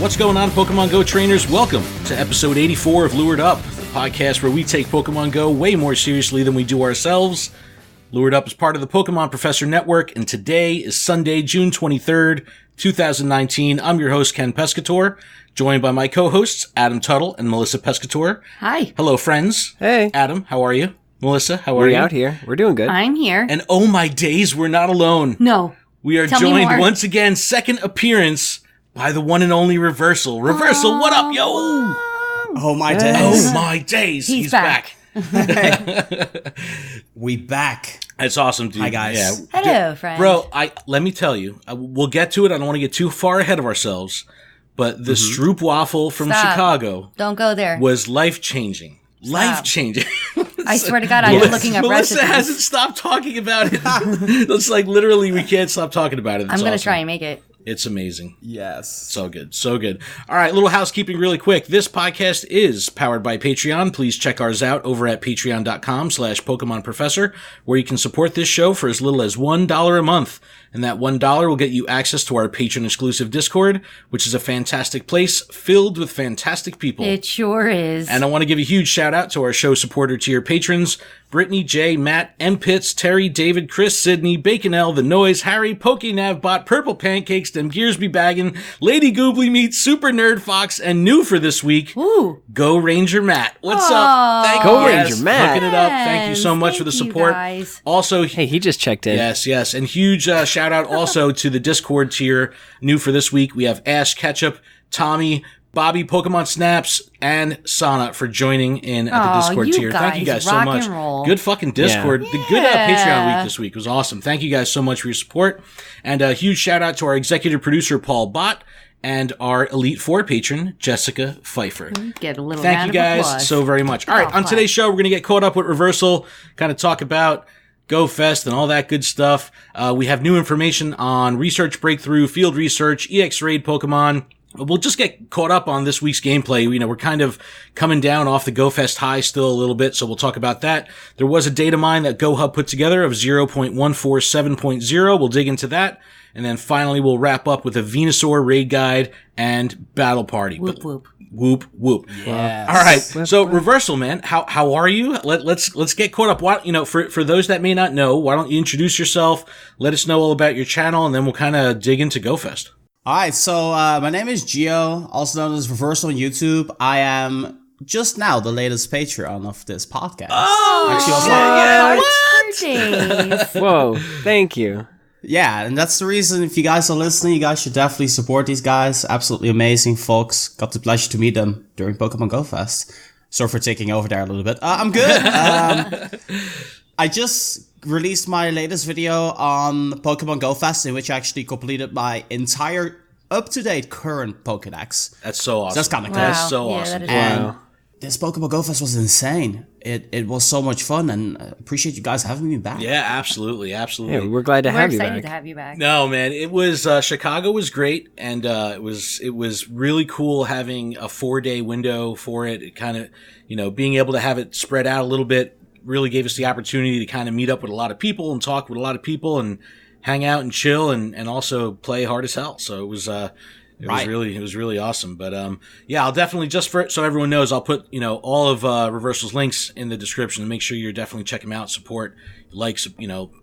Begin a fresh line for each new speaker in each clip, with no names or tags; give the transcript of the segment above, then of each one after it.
What's going on, Pokemon Go trainers? Welcome to episode 84 of Lured Up, the podcast where we take Pokemon Go way more seriously than we do ourselves. Lured Up is part of the Pokemon Professor Network, and today is Sunday, June 23rd, 2019. I'm your host, Ken Pescator, joined by my co-hosts, Adam Tuttle and Melissa Pescator.
Hi.
Hello, friends.
Hey.
Adam, how are you? Melissa, how are you?
We're out here. We're doing good.
I'm here.
And oh my days, we're not alone.
No.
We are
Tell me
joined
more.
once again, second appearance, by the one and only Reversal. Reversal, what up, yo?
Oh my days.
Oh my days.
He's back.
We back.
That's awesome, dude.
Hi, guys.
Yeah.
Hello, friend.
Bro, let me tell you, we'll get to it. I don't want to get too far ahead of ourselves, but the Stroopwafel from
Stop.
Chicago
Don't go there.
was life-changing. Life-changing.
I swear to God, I am looking up
Melissa
recipes.
hasn't stopped talking about it. It's like literally we can't stop talking about it. It's
I'm going to
awesome.
try and make it.
It's amazing.
Yes.
So good. So good. All right, little housekeeping really quick. This podcast is powered by Patreon. Please check ours out over at patreon.com/Pokemon Professor, where you can support this show for as little as $1 a month. And that $1 will get you access to our patron-exclusive Discord, which is a fantastic place filled with fantastic people.
It sure is.
And I want to give a huge shout out to our show supporter tier patrons, Brittany, Jay, Matt, M. Pitts, Terry, David, Chris, Sydney, Bacon L, The Noise, Harry, PokeNavBot, Purple Pancakes, Them Gears Be Baggin', Lady Goobly Meat, Super Nerd Fox, and new for this week,
Ooh.
Go Ranger Matt. What's up? Thank
Go
you.
Ranger Matt.
Hooking it up. Thank you so much for the
Thank you,
support.
guys.
Also,
Hey, he just checked in.
Yes. And huge shout out also to the Discord tier. New for this week, we have Ash Ketchup, Tommy, Bobby, Pokemon Snaps, and Sana for joining in at the Discord
you
tier. Thank you guys
guys,
so
rock
much.
and roll.
Good fucking Discord.
Yeah.
The good Patreon week this week was awesome. Thank you guys so much for your support. And a huge shout out to our executive producer, Paul Bott, and our Elite Four patron, Jessica Pfeiffer.
Get a little
Thank
round
you
of
guys
applause.
so very much. All right, on today's show, we're going to get caught up with Reversal, kind of talk about Go Fest and all that good stuff. We have new information on Research Breakthrough, Field Research, EX Raid Pokemon. We'll just get caught up on this week's gameplay. You know, we're kind of coming down off the Go Fest high still a little bit, so we'll talk about that. There was a data mine that GoHub put together of 0.147.0. We'll dig into that. And then finally, we'll wrap up with a Venusaur raid guide and battle party.
Whoop, whoop.
Whoop, whoop.
Yes.
All right. So Reversal, man, how are you? Let's get caught up. Why, for those that may not know, why don't you introduce yourself? Let us know all about your channel, and then we'll kind of dig into GoFest.
All right. So my name is Gio, also known as Reversal on YouTube. I am just now the latest Patreon of this podcast.
Days.
Whoa, thank you.
Yeah, and that's the reason. If you guys are listening, you guys should definitely support these guys. Absolutely amazing folks. Got the pleasure to meet them during Pokemon Go Fest. Sorry for taking over there a little bit. I'm good. I just released my latest video on Pokemon Go Fest, in which I actually completed my entire up-to-date current Pokédex.
That's so awesome.
That's kind of cool.
Wow.
That's so
Yeah,
awesome.
that is
And
Wow.
this Pokemon Go Fest was insane. It was so much fun, and I appreciate you guys having me back.
Yeah, absolutely.
Yeah, we're glad to
We're
have you
excited
back.
to have you back.
No, man, it was Chicago was great, and it was really cool having a 4-day window for it. It kind of, being able to have it spread out a little bit really gave us the opportunity to kind of meet up with a lot of people and talk with a lot of people and hang out and chill and also play hard as hell. So it was it was really awesome. But yeah, I'll definitely, just so everyone knows, I'll put all of Reversal's links in the description and make sure you're definitely check them out, support, likes,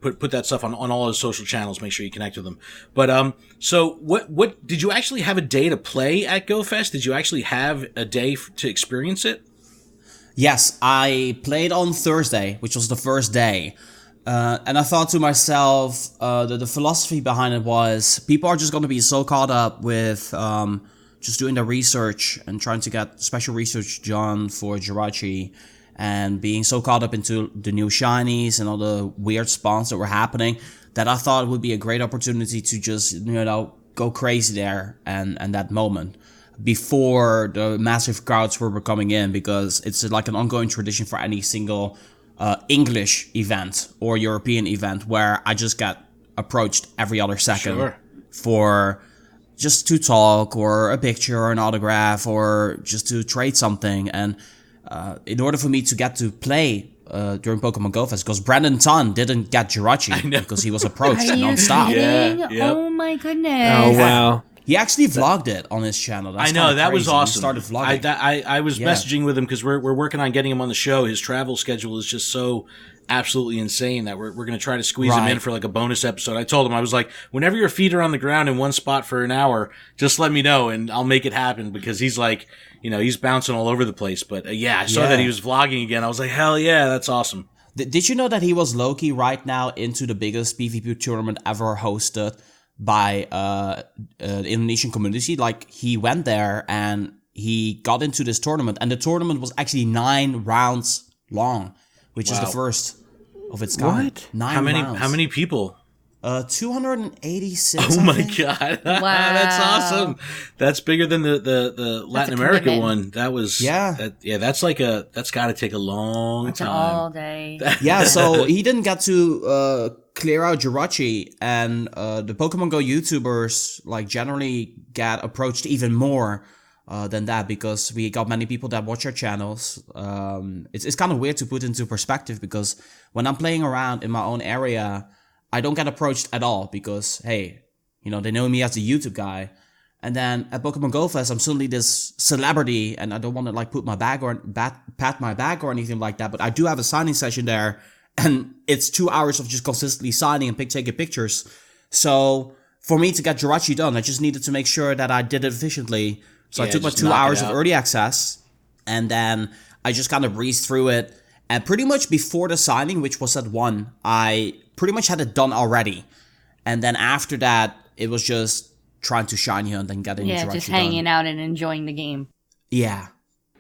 put that stuff on all those social channels. Make sure you connect with them. But so what did you actually have a day to play at GoFest? Did you actually have a day to experience it?
Yes, I played on Thursday, which was the first day. And I thought to myself, the philosophy behind it was people are just going to be so caught up with just doing the research and trying to get special research done for Jirachi and being so caught up into the new shinies and all the weird spawns that were happening that I thought it would be a great opportunity to just, go crazy there and that moment before the massive crowds were coming in, because it's like an ongoing tradition for any single English event or European event where I just get approached every other second for just to talk or a picture or an autograph or just to trade something. And in order for me to get to play during Pokemon Go Fest, because Brandon Tan didn't get Jirachi because he was approached
Are you
non-stop.
kidding?
Yeah, yep.
Oh my goodness.
Oh, wow.
He actually vlogged it on his channel. That's
I know, that was
crazy.
awesome.
He started vlogging.
I was messaging with him because we're working on getting him on the show. His travel schedule is just so absolutely insane that we're going to try to squeeze him in for like a bonus episode. I told him, I was like, whenever your feet are on the ground in one spot for an hour, just let me know and I'll make it happen, because he's like, he's bouncing all over the place. But I saw that he was vlogging again. I was like, hell yeah, that's awesome.
Did you know that he was low-key right now into the biggest PvP tournament ever hosted by the Indonesian community? Like, he went there and he got into this tournament, and the tournament was actually 9 rounds long, which is the first of its kind.
What?
9 rounds.
How many people?
286.
Oh my god!
Wow.
That's awesome. That's bigger than the Latin America
commitment.
one. That was That's that's got to take a long time.
All day.
Yeah, so he didn't get to clear out Jirachi, and the Pokemon Go YouTubers like generally get approached even more than that, because we got many people that watch our channels. It's kind of weird to put into perspective, because when I'm playing around in my own area, I don't get approached at all, because, hey, they know me as the YouTube guy. And then at Pokemon Go Fest, I'm suddenly this celebrity, and I don't want to like put my bag or pat my bag or anything like that. But I do have a signing session there, and it's 2 hours of just consistently signing and taking pictures. So for me to get Jirachi done, I just needed to make sure that I did it efficiently. So I took my 2 hours of early access, and then I just kind of breezed through it. And pretty much before the signing, which was at 1, I pretty much had it done already. And then after that, it was just trying to shiny hunt and getting Jirachi
just
done.
hanging out and enjoying the game.
Yeah.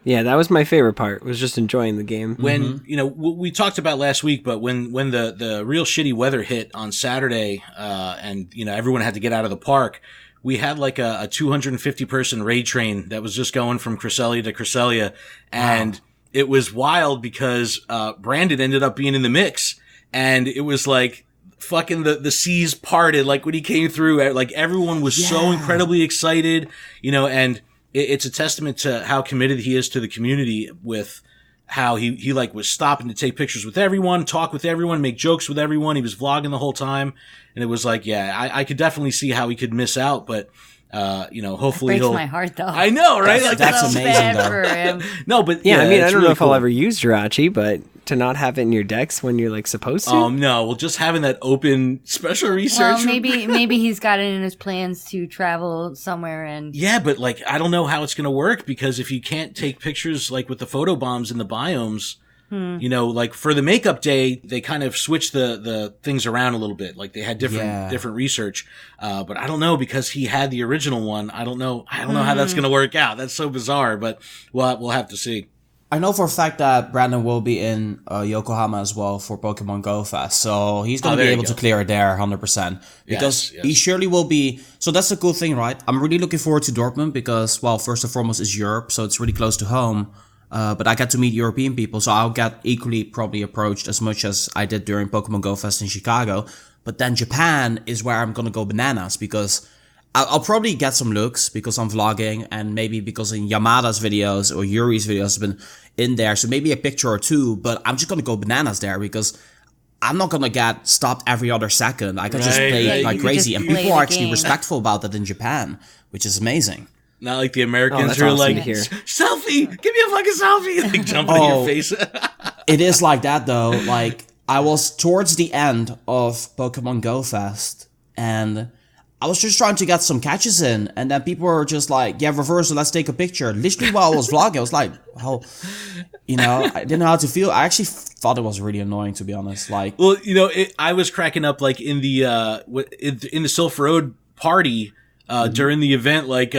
Yeah, that was my favorite part, was just enjoying the game.
When, we talked about last week, but when the real shitty weather hit on Saturday, and, everyone had to get out of the park, we had like a 250 person raid train that was just going from Cresselia to Cresselia. And it was wild because, Brandon ended up being in the mix, and it was like fucking the seas parted. Like when he came through, like everyone was so incredibly excited, and it's a testament to how committed he is to the community, with how he like was stopping to take pictures with everyone, talk with everyone, make jokes with everyone. He was vlogging the whole time. And it was like, I could definitely see how he could miss out, but, hopefully
Breaks my heart, though.
I know, right?
That's
so
amazing,
bad
though.
for him.
No, but
Yeah, I mean, I
it's
don't know
really
if
cool.
I'll ever use Jirachi, but to not have it in your decks when you're like supposed to.
No, well, just having that open special research.
Well, maybe he's got it in his plans to travel somewhere and.
Yeah, but like, I don't know how it's going to work, because if you can't take pictures like with the photo bombs in the biomes, like for the makeup day, they kind of switched the things around a little bit. Like they had different research. But I don't know, because he had the original one. I don't know how that's going to work out. That's so bizarre, but we'll have to see.
I know for a fact that Brandon will be in Yokohama as well for Pokemon Go Fest, so he's going to be able to clear it there 100%. Because he surely will be. So that's the cool thing, right? I'm really looking forward to Dortmund because, well, first and foremost is Europe, so it's really close to home. But I get to meet European people, so I'll get equally probably approached as much as I did during Pokemon Go Fest in Chicago. But then Japan is where I'm going to go bananas, because I'll probably get some looks because I'm vlogging, and maybe because in Yamada's videos or Yuri's videos have been in there. So maybe a picture or two, but I'm just going to go bananas there, because I'm not going to get stopped every other second. I can just play like crazy, and people are actually respectful about that in Japan, which is amazing.
Not like the Americans who are like, selfie, give me a fucking selfie, like jumping in your face.
It is like that though. Like, I was towards the end of Pokemon Go Fest, and I was just trying to get some catches in, and then people were just like, yeah, Reversal, let's take a picture. Literally while I was vlogging, I was like, oh, I didn't know how to feel. I actually thought it was really annoying, to be honest. Like,
well, I was cracking up like in the Silph Road party. During the event, like,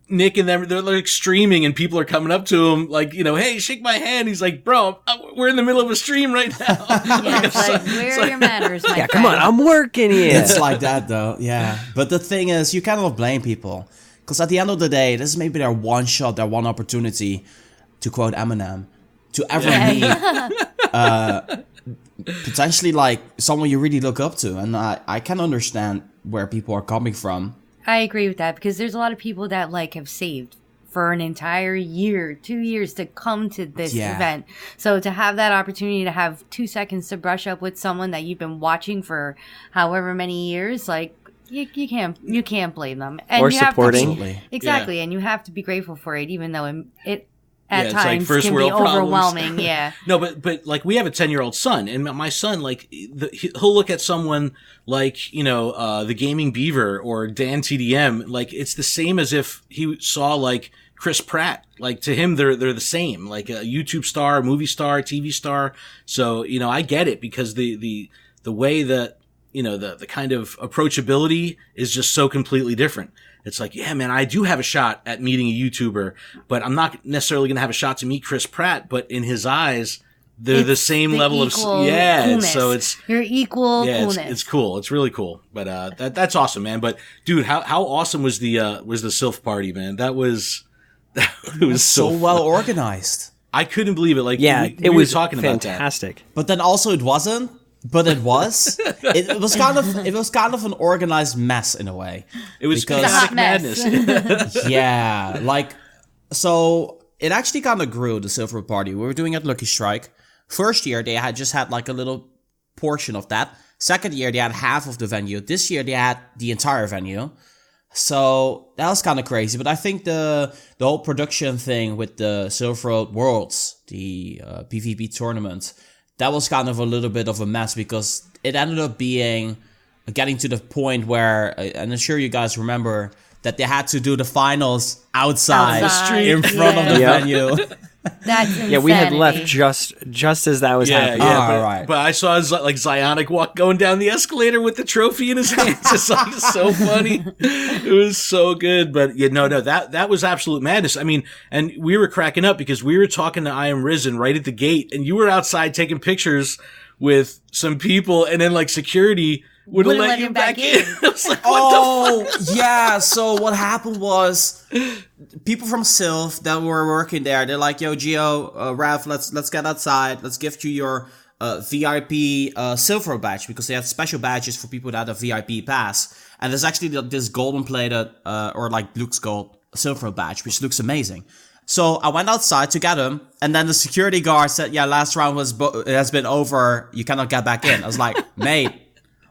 Nick and them, they're like streaming, and people are coming up to him, like, hey, shake my hand. He's like, bro, we're in the middle of a stream right now.
Where are your manners, my friend?
Come on, I'm working here.
It's like that, though, yeah. But the thing is, you cannot blame people, because at the end of the day, this is maybe their one shot, their one opportunity, to quote Eminem, to ever meet potentially like someone you really look up to. And I can understand where people are coming from.
I agree with that, because there's a lot of people that like have saved for an entire year, 2 years to come to this event. So to have that opportunity to have 2 seconds to brush up with someone that you've been watching for however many years, like, you can't blame them. And
or
you have to
supporting.
Absolutely.
exactly, and you have to be grateful for it, even though it at
it's like
times
first
can be
world problems.
overwhelming. Yeah.
No, but like we have a 10-year-old son, and my son, like he'll look at someone like the Gaming Beaver or Dan TDM, like it's the same as if he saw like Chris Pratt. Like to him, they're the same, like a YouTube star, movie star, TV star. So I get it, because the way that the kind of approachability is just so completely different. It's like, yeah, man, I do have a shot at meeting a YouTuber, but I'm not necessarily going to have a shot to meet Chris Pratt. But in his eyes, they're the same level of
coolness.
So it's
your equal coolness.
It's cool. It's really cool. But that's awesome, man. But dude, how awesome was the Sylph party, man? It was
so
so
well
fun.
organized.
I couldn't believe it. Like
It
we
was
were talking
fantastic.
about that.
But then also it wasn't. But it was. It was kind of an organized mess in a way.
It was
It's a hot
chaotic
mess.
madness.
Yeah, like, so it actually kind of grew, the Silver Party. We were doing it at Lucky Strike. First year, they had just had like a little portion of that. Second year, they had half of the venue. This year, they had the entire venue. So that was kind of crazy. But I think the whole production thing with the Silver Road Worlds, the PvP tournament, that was kind of a little bit of a mess, because it ended up getting to the point where, and I'm sure you guys remember, that they had to do the finals outside in front of the venue.
That's insanity.
Yeah, we had left just as that was happening.
Yeah, but I saw like Zionic going down the escalator with the trophy in his hands. It's like so funny. It was so good. But that was absolute madness. I mean, and we were cracking up because we were talking to I Am Risen right at the gate, and you were outside taking pictures with some people, and then like security wouldn't let you back in. I was like, what the fuck?
Yeah. So what happened was, people from Sylph that were working there, they're like, yo, Gio, Raph, let's get outside. Let's gift you your VIP silver badge, because they have special badges for people that have a VIP pass. And there's actually this golden plated or like Luke's gold silver badge, which looks amazing. So I went outside to get him, and then the security guard said, yeah, last round has been over. You cannot get back in. I was like, mate,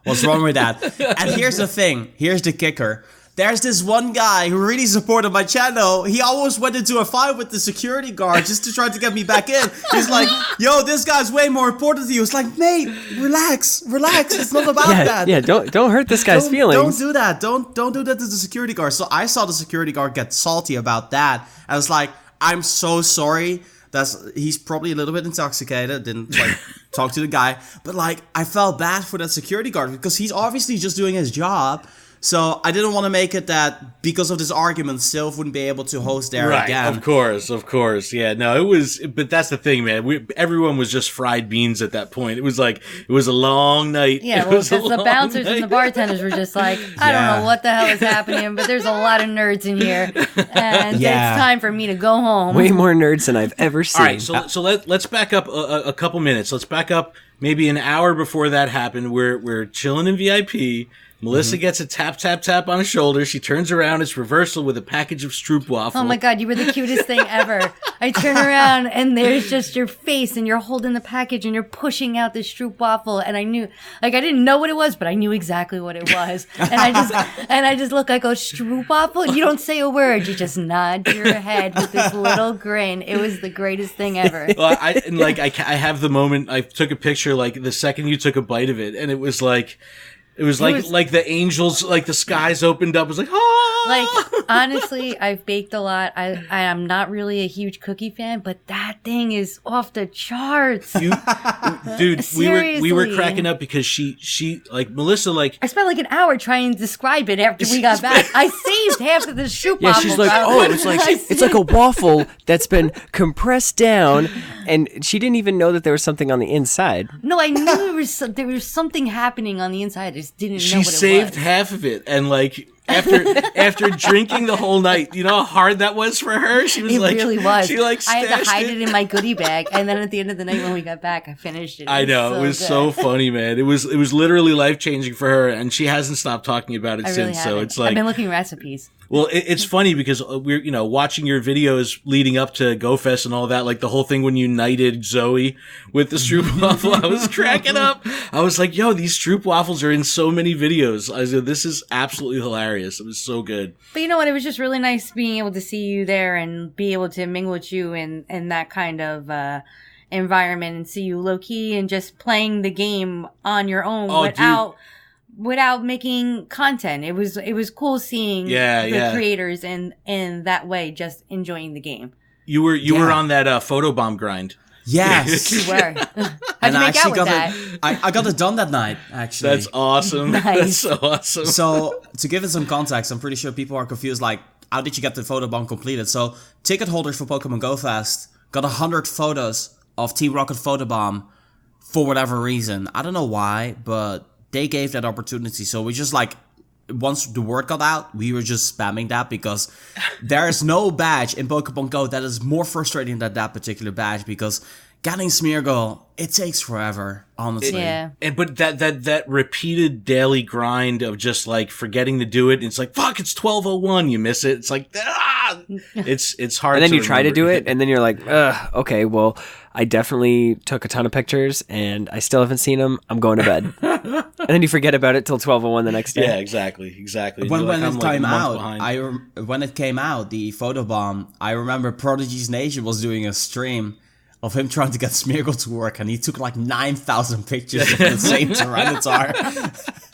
what's wrong with that? And here's the thing. Here's the kicker. There's this one guy who really supported my channel. He almost went into a fight with the security guard just to try to get me back in. He's like, yo, this guy's way more important to you. It's like, mate, relax. It's not about that.
Yeah, don't hurt this guy's feelings.
Don't do that. Don't do that to the security guard. So I saw the security guard get salty about that. I was like, I'm so sorry. He's probably a little bit intoxicated, didn't like talk to the guy. But like, I felt bad for that security guard, because he's obviously just doing his job. So I didn't want to make it that because of this argument, Sylph wouldn't be able to host there again.
Of course. Yeah, no, it was, but that's the thing, man. Everyone was just fried beans at that point. It was like, it was a long night.
Yeah, because the bouncers and the bartenders were just like, I don't know what the hell is happening, but there's a lot of nerds in here, and it's time for me to go home.
Way more nerds than I've ever seen.
All right, so let's back up a couple minutes. Let's back up maybe an hour before that happened. We're chilling in VIP. Melissa gets a tap on her shoulder. She turns around. It's reversal with a package of Stroopwafel.
Oh my God, you were the cutest thing ever. I turn around and there's just your face, and you're holding the package and you're pushing out the Stroopwafel. And I knew, like, I didn't know what it was, but I knew exactly what it was. And I just look, I go, Stroopwafel? You don't say a word. You just nod your head with this little grin. It was the greatest thing ever.
Well, I have the moment. I took a picture, like the second you took a bite of it, and it was like the angels, like the skies opened up. It was like, ah!
Like, honestly, I've baked a lot. I am not really a huge cookie fan, but that thing is off the charts.
Dude, we were cracking up because she like Melissa, like,
I spent like an hour trying to describe it after we got back. I saved half of the Stroopwafel.
Yeah, she's like, it's like a waffle that's been compressed down, and she didn't even know that there was something on the inside.
No, I knew there was something happening on the inside. I just didn't know what it was.
She saved half of it, and like after drinking the whole night, you know how hard that was for her. She was
it really was.
She like
I had to hide it in my goodie bag, and then at the end of the night when we got back, I finished it.
I know, it was so funny, man. It was literally life changing for her, and she hasn't stopped talking about it since. So it's like,
I've been looking recipes.
Well, it's funny because we're, watching your videos leading up to GoFest and all that, like the whole thing when you knighted Zoe with the Stroopwafel, I was cracking up. I was like, yo, these Stroopwafels are in so many videos. I said, this is absolutely hilarious. It was so good.
But you know what? It was just really nice being able to see you there and be able to mingle with you in that kind of environment and see you low key and just playing the game on your own without making content. It was cool seeing the creators in that way, just enjoying the game.
You were on that photobomb grind.
Yes.
You were. How'd
And
you
I
make out
actually
with that?
I got it done that night, actually.
That's awesome.
Nice.
That's so awesome.
So, to give it some context, I'm pretty sure people are confused, like, how did you get the photobomb completed? So, ticket holders for Pokemon Go Fest got 100 photos of Team Rocket Photobomb for whatever reason. I don't know why, but they gave that opportunity. So we just like, once the word got out, we were just spamming that because there is no badge in Pokemon Go that is more frustrating than that particular badge, because getting Smeargle, it takes forever, honestly.
But that repeated daily grind of just like forgetting to do it, and it's like, fuck, it's 12:01, you miss it. It's like, it's hard.
And then you try to do it, and then you're like, okay, well, I definitely took a ton of pictures, and I still haven't seen them. I'm going to bed. And then you forget about it till 12:01 the next day.
Yeah, exactly.
When it came out, the photobomb, I remember Prodigy's Nation was doing a stream of him trying to get Smeargle to work, and he took like 9,000 pictures of the same Tyranitar.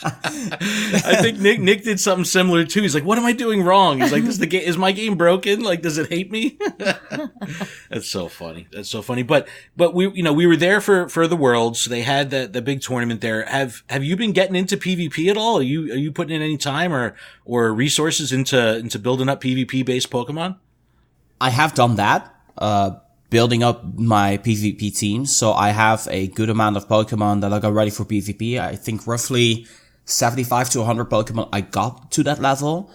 I think Nick did something similar too. He's like, "What am I doing wrong?" He's like, "Is my game broken? Like, does it hate me?" That's so funny. That's so funny. But we were there for the Worlds. So they had the big tournament there. Have you been getting into PvP at all? Are you putting in any time or resources into building up PvP based Pokemon?
I have done that. Building up my PvP team. So I have a good amount of Pokemon that I got ready for PvP. I think roughly 75 to 100 Pokemon I got to that level.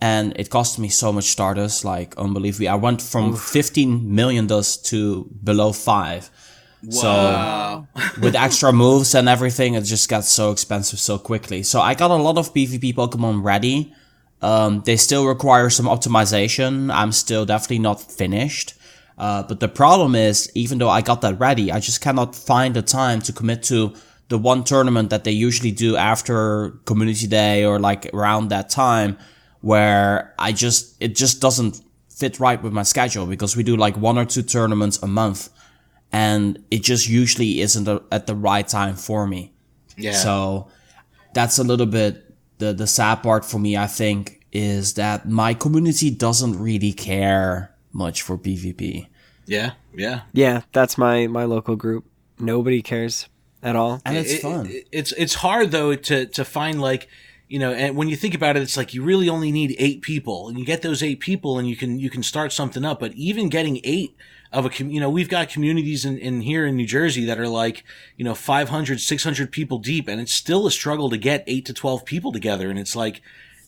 And it cost me so much Stardust, like unbelievably. I went from 15 million dust to below 5.
Wow.
So with extra moves and everything, it just got so expensive so quickly. So I got a lot of PvP Pokemon ready. They still require some optimization. I'm still definitely not finished. But the problem is, even though I got that ready, I just cannot find the time to commit to the one tournament that they usually do after Community Day or like around that time, where it just doesn't fit right with my schedule, because we do like 1 or 2 tournaments a month, and it just usually isn't at the right time for me.
Yeah.
So that's a little bit the sad part for me, I think, is that my community doesn't really care much for PvP.
Yeah,
that's my local group. Nobody cares at all,
and it's fun.
It's hard though to find, like, and when you think about it, it's like you really only need 8 people, and you get those 8 people, and you can start something up. But even getting 8 of we've got communities in here in New Jersey that are like 500, 600 people deep, and it's still a struggle to get 8 to 12 people together. And it's like,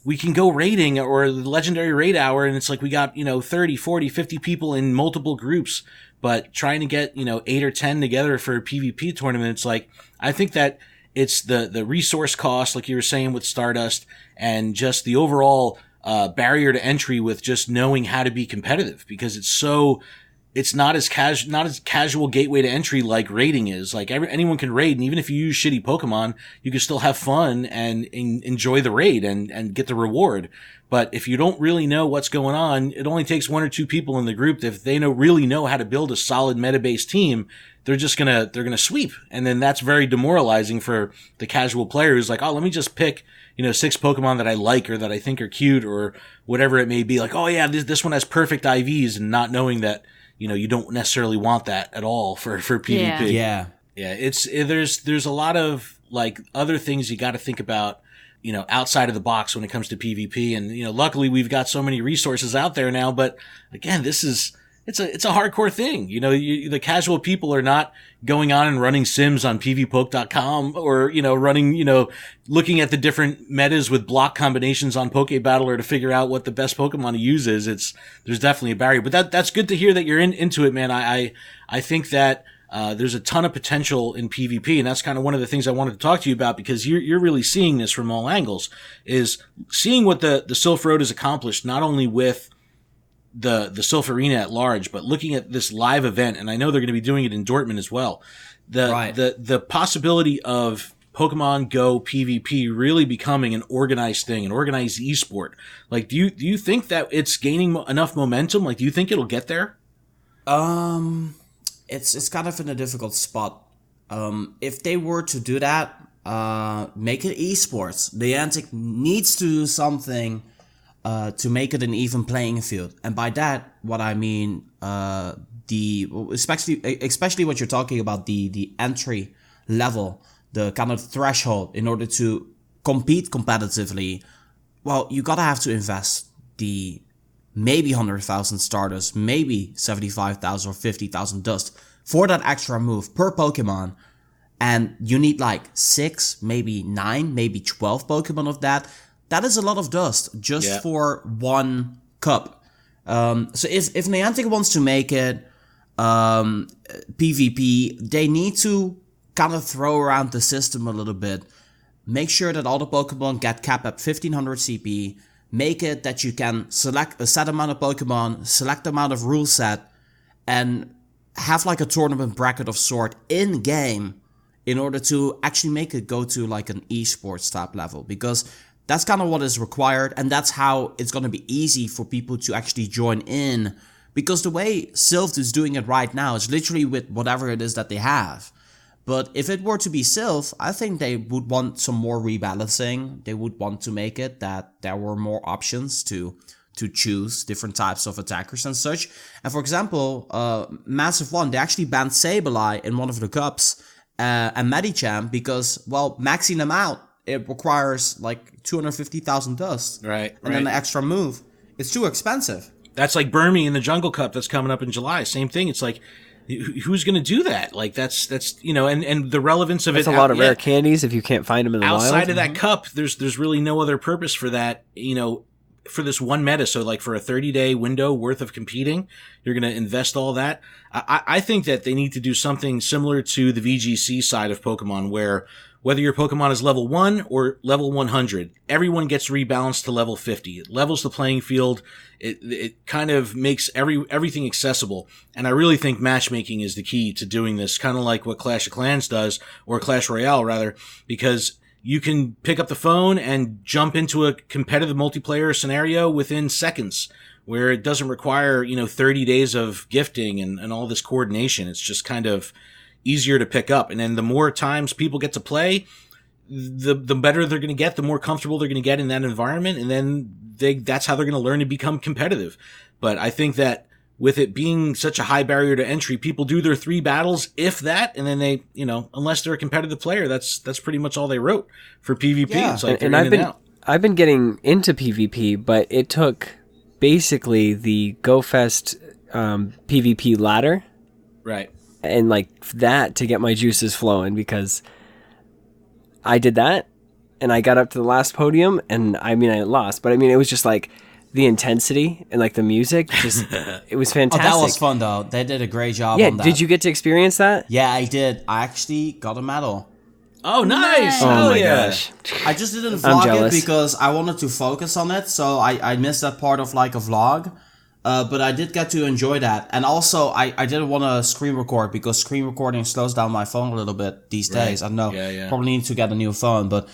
we can go raiding or the legendary raid hour, and it's like we got 30, 40, 50 people in multiple groups, but trying to get 8 or 10 together for a PvP tournament, it's like, I think that it's the resource cost, like you were saying with Stardust, and just the overall barrier to entry with just knowing how to be competitive, because it's not as casual gateway to entry like raiding is. Like anyone can raid, and even if you use shitty Pokemon, you can still have fun and enjoy the raid and get the reward. But if you don't really know what's going on, it only takes 1 or 2 people in the group. If they really know how to build a solid meta-based team, they're gonna sweep. And then that's very demoralizing for the casual player who's like, oh, let me just pick 6 Pokemon that I like or that I think are cute or whatever it may be. Like, oh yeah, this one has perfect IVs, and not knowing that you don't necessarily want that at all for PvP.
Yeah.
There's a lot of like other things you got to think about, outside of the box when it comes to PvP. And, luckily we've got so many resources out there now, but again, it's a hardcore thing. The casual people are not going on and running sims on pvpoke.com or, looking at the different metas with block combinations on Pokebattler to figure out what the best Pokemon to use is. There's definitely a barrier, but that's good to hear that you're into it, man. I think that, there's a ton of potential in PvP, and that's kind of one of the things I wanted to talk to you about, because you're really seeing this from all angles, is seeing what the Sylph Road has accomplished, not only with the Sylph Arena at large, but looking at this live event, and I know they're going to be doing it in Dortmund as well. The possibility of Pokemon Go PvP really becoming an organized thing, an organized esport. Like, do you think that it's gaining enough momentum? Like, do you think it'll get there?
It's kind of in a difficult spot. If they were to do that, make it esports. Niantic needs to do something to make it an even playing field. And by that, what I mean, especially what you're talking about, the entry level, the kind of threshold in order to compete competitively. Well, you gotta have to invest the maybe 100,000 starters, maybe 75,000 or 50,000 dust for that extra move per Pokemon. And you need like 6, maybe 9, maybe 12 Pokemon of that. That is a lot of dust just for one cup. So if Niantic wants to make it PvP, they need to kind of throw around the system a little bit. Make sure that all the Pokemon get capped at 1500 CP. Make it that you can select a set amount of Pokemon, select the amount of rule set, and have like a tournament bracket of sort in game in order to actually make it go to like an esports type level, because that's kind of what is required, and that's how it's going to be easy for people to actually join in, because the way Sylph is doing it right now is literally with whatever it is that they have. But if it were to be Sylph, I think they would want some more rebalancing. They would want to make it that there were more options to choose different types of attackers and such. And for example, Massive 1, they actually banned Sableye in one of the cups and Medicham because, well, maxing them out, it requires like 250,000 dust.
Right.
And then the extra move, it's too expensive.
That's like Burmy in the Jungle Cup that's coming up in July. Same thing. It's like, who's going to do that? Like that's and the relevance of
it's a lot of rare candies if you can't find them in the wild.
Outside of that cup, there's really no other purpose for that, for this one meta. So like for a 30-day window worth of competing, you're going to invest all that. I think that they need to do something similar to the VGC side of Pokemon, where whether your Pokemon is level 1 or level 100, everyone gets rebalanced to level 50. It levels the playing field. It kind of makes everything accessible. And I really think matchmaking is the key to doing this, kind of like what Clash of Clans does, or Clash Royale rather, because you can pick up the phone and jump into a competitive multiplayer scenario within seconds, where it doesn't require, 30 days of gifting and all this coordination. It's just kind of easier to pick up. And then the more times people get to play, the better they're going to get, the more comfortable they're going to get in that environment. And then that's how they're going to learn to become competitive. But I think that with it being such a high barrier to entry, people do their 3 battles, if that, and then they, unless they're a competitive player, that's pretty much all they wrote for PvP.
Yeah.
It's like
and I've been getting into PvP, but it took basically the GoFest PvP ladder.
Right.
And like that to get my juices flowing, because I did that and I got up to the last podium, and I lost, but it was just like the intensity and like the music, just it was fantastic.
Oh, that was fun though. They did a great job on that.
Did you get to experience that?
Yeah, I did. I actually got a medal.
Oh, nice.
Oh my gosh.
I just didn't vlog it because I wanted to focus on it, so I missed that part of like a vlog. But I did get to enjoy that. And also, I didn't want to screen record because screen recording slows down my phone a little bit these days. I don't know.
Yeah.
Probably need to get a new phone. But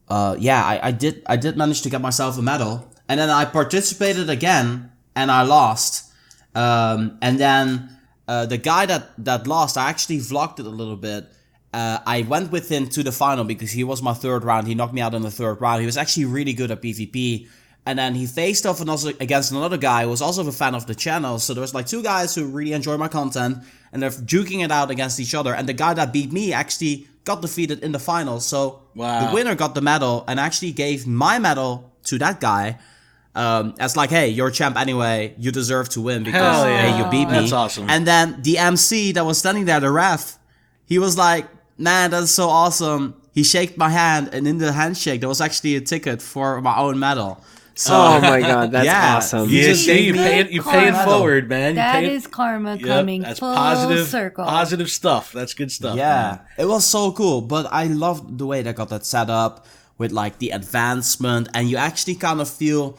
I did manage to get myself a medal. And then I participated again, and I lost. And then the guy that lost, I actually vlogged it a little bit. I went with him to the final because he was my 3rd round. He knocked me out in the 3rd round. He was actually really good at PvP. And then he faced off against another guy who was also a fan of the channel. So there was like 2 guys who really enjoy my content, and they're duking it out against each other. And the guy that beat me actually got defeated in the final. So the winner got the medal and actually gave my medal to that guy. As like, hey, you're a champ anyway. You deserve to win because hey, you beat me.
That's awesome.
And then the MC that was standing there, the ref, he was like, man, that's so awesome. He shaked my hand, and in the handshake, there was actually a ticket for my own medal. So,
Oh my god, that's
Yeah.
awesome.
You
Yeah,
just gave
you
me
pay it. You pay it
karma.
forward, man. You
That
pay it-
is karma
Yep,
coming
that's
full
positive,
circle.
positive stuff. That's good stuff.
Yeah,
man.
it was so cool. But I loved the way they got that set up with like the advancement, and you actually kind of feel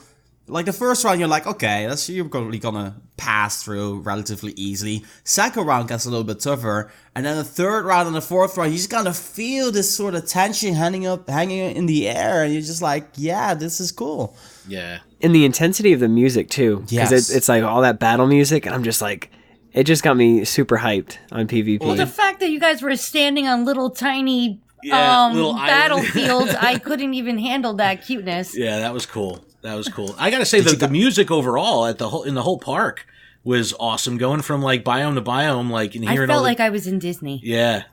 like the first round you're like, okay, you're probably gonna pass through relatively easily. Second round gets a little bit tougher, and then the third round and the fourth round, you just kind of feel this sort of tension hanging in the air, and you're just like, yeah, this is cool.
Yeah.
And the intensity of the music too, because
Yes.
it's like all that battle music, and I'm just like, it just got me super hyped on PvP.
Well, the fact that you guys were standing on little tiny
Yeah, little island.
battlefields, I couldn't even handle that cuteness.
Yeah, that was cool. That was cool. I gotta say the music overall in the whole park was awesome. Going from like biome to biome, like and
I
hearing
felt
all the,
like I was in Disney.
yeah,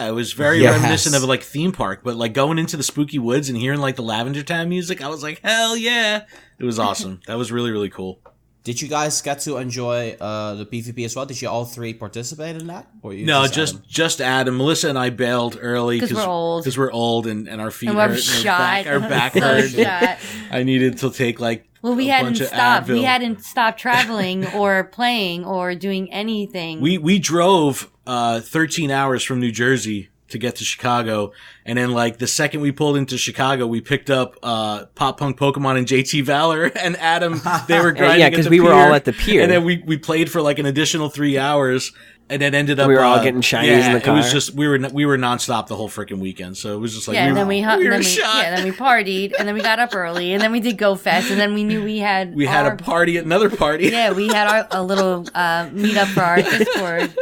it was very
Yes.
reminiscent of like theme park. But like going into the spooky woods and hearing like the Lavender Town music, I was like, hell yeah, it was awesome. That was really really cool.
Did you guys get to enjoy the PvP as well? Did you all three participate in that? Or you
No,
Adam?
just Adam. Melissa and I bailed early
'Cause we're old.
Because we're old and our feet
And
hurt.
we're
and
shot.
Our back
So
hurt.
shot.
I needed to take like
Well, we
a
hadn't
bunch of
stopped. We
Advil.
hadn't stopped traveling or playing or doing anything.
We drove 13 hours from New Jersey to get to Chicago, and then like the second we pulled into Chicago, we picked up Pop Punk Pokemon and JT Valor and Adam. They were grinding
yeah,
at
because
the
we were
pier.
all at the pier.
and then we played for like an additional 3 hours, and then ended up
We were all getting shinies in the
It was
car.
just we were nonstop the whole freaking weekend, so it was just like
yeah, and then we
were shot.
then we partied, and then we got up early, and then we did Go Fest, and then we knew we had
a party at another party.
Yeah, we had a little meetup for our Discord,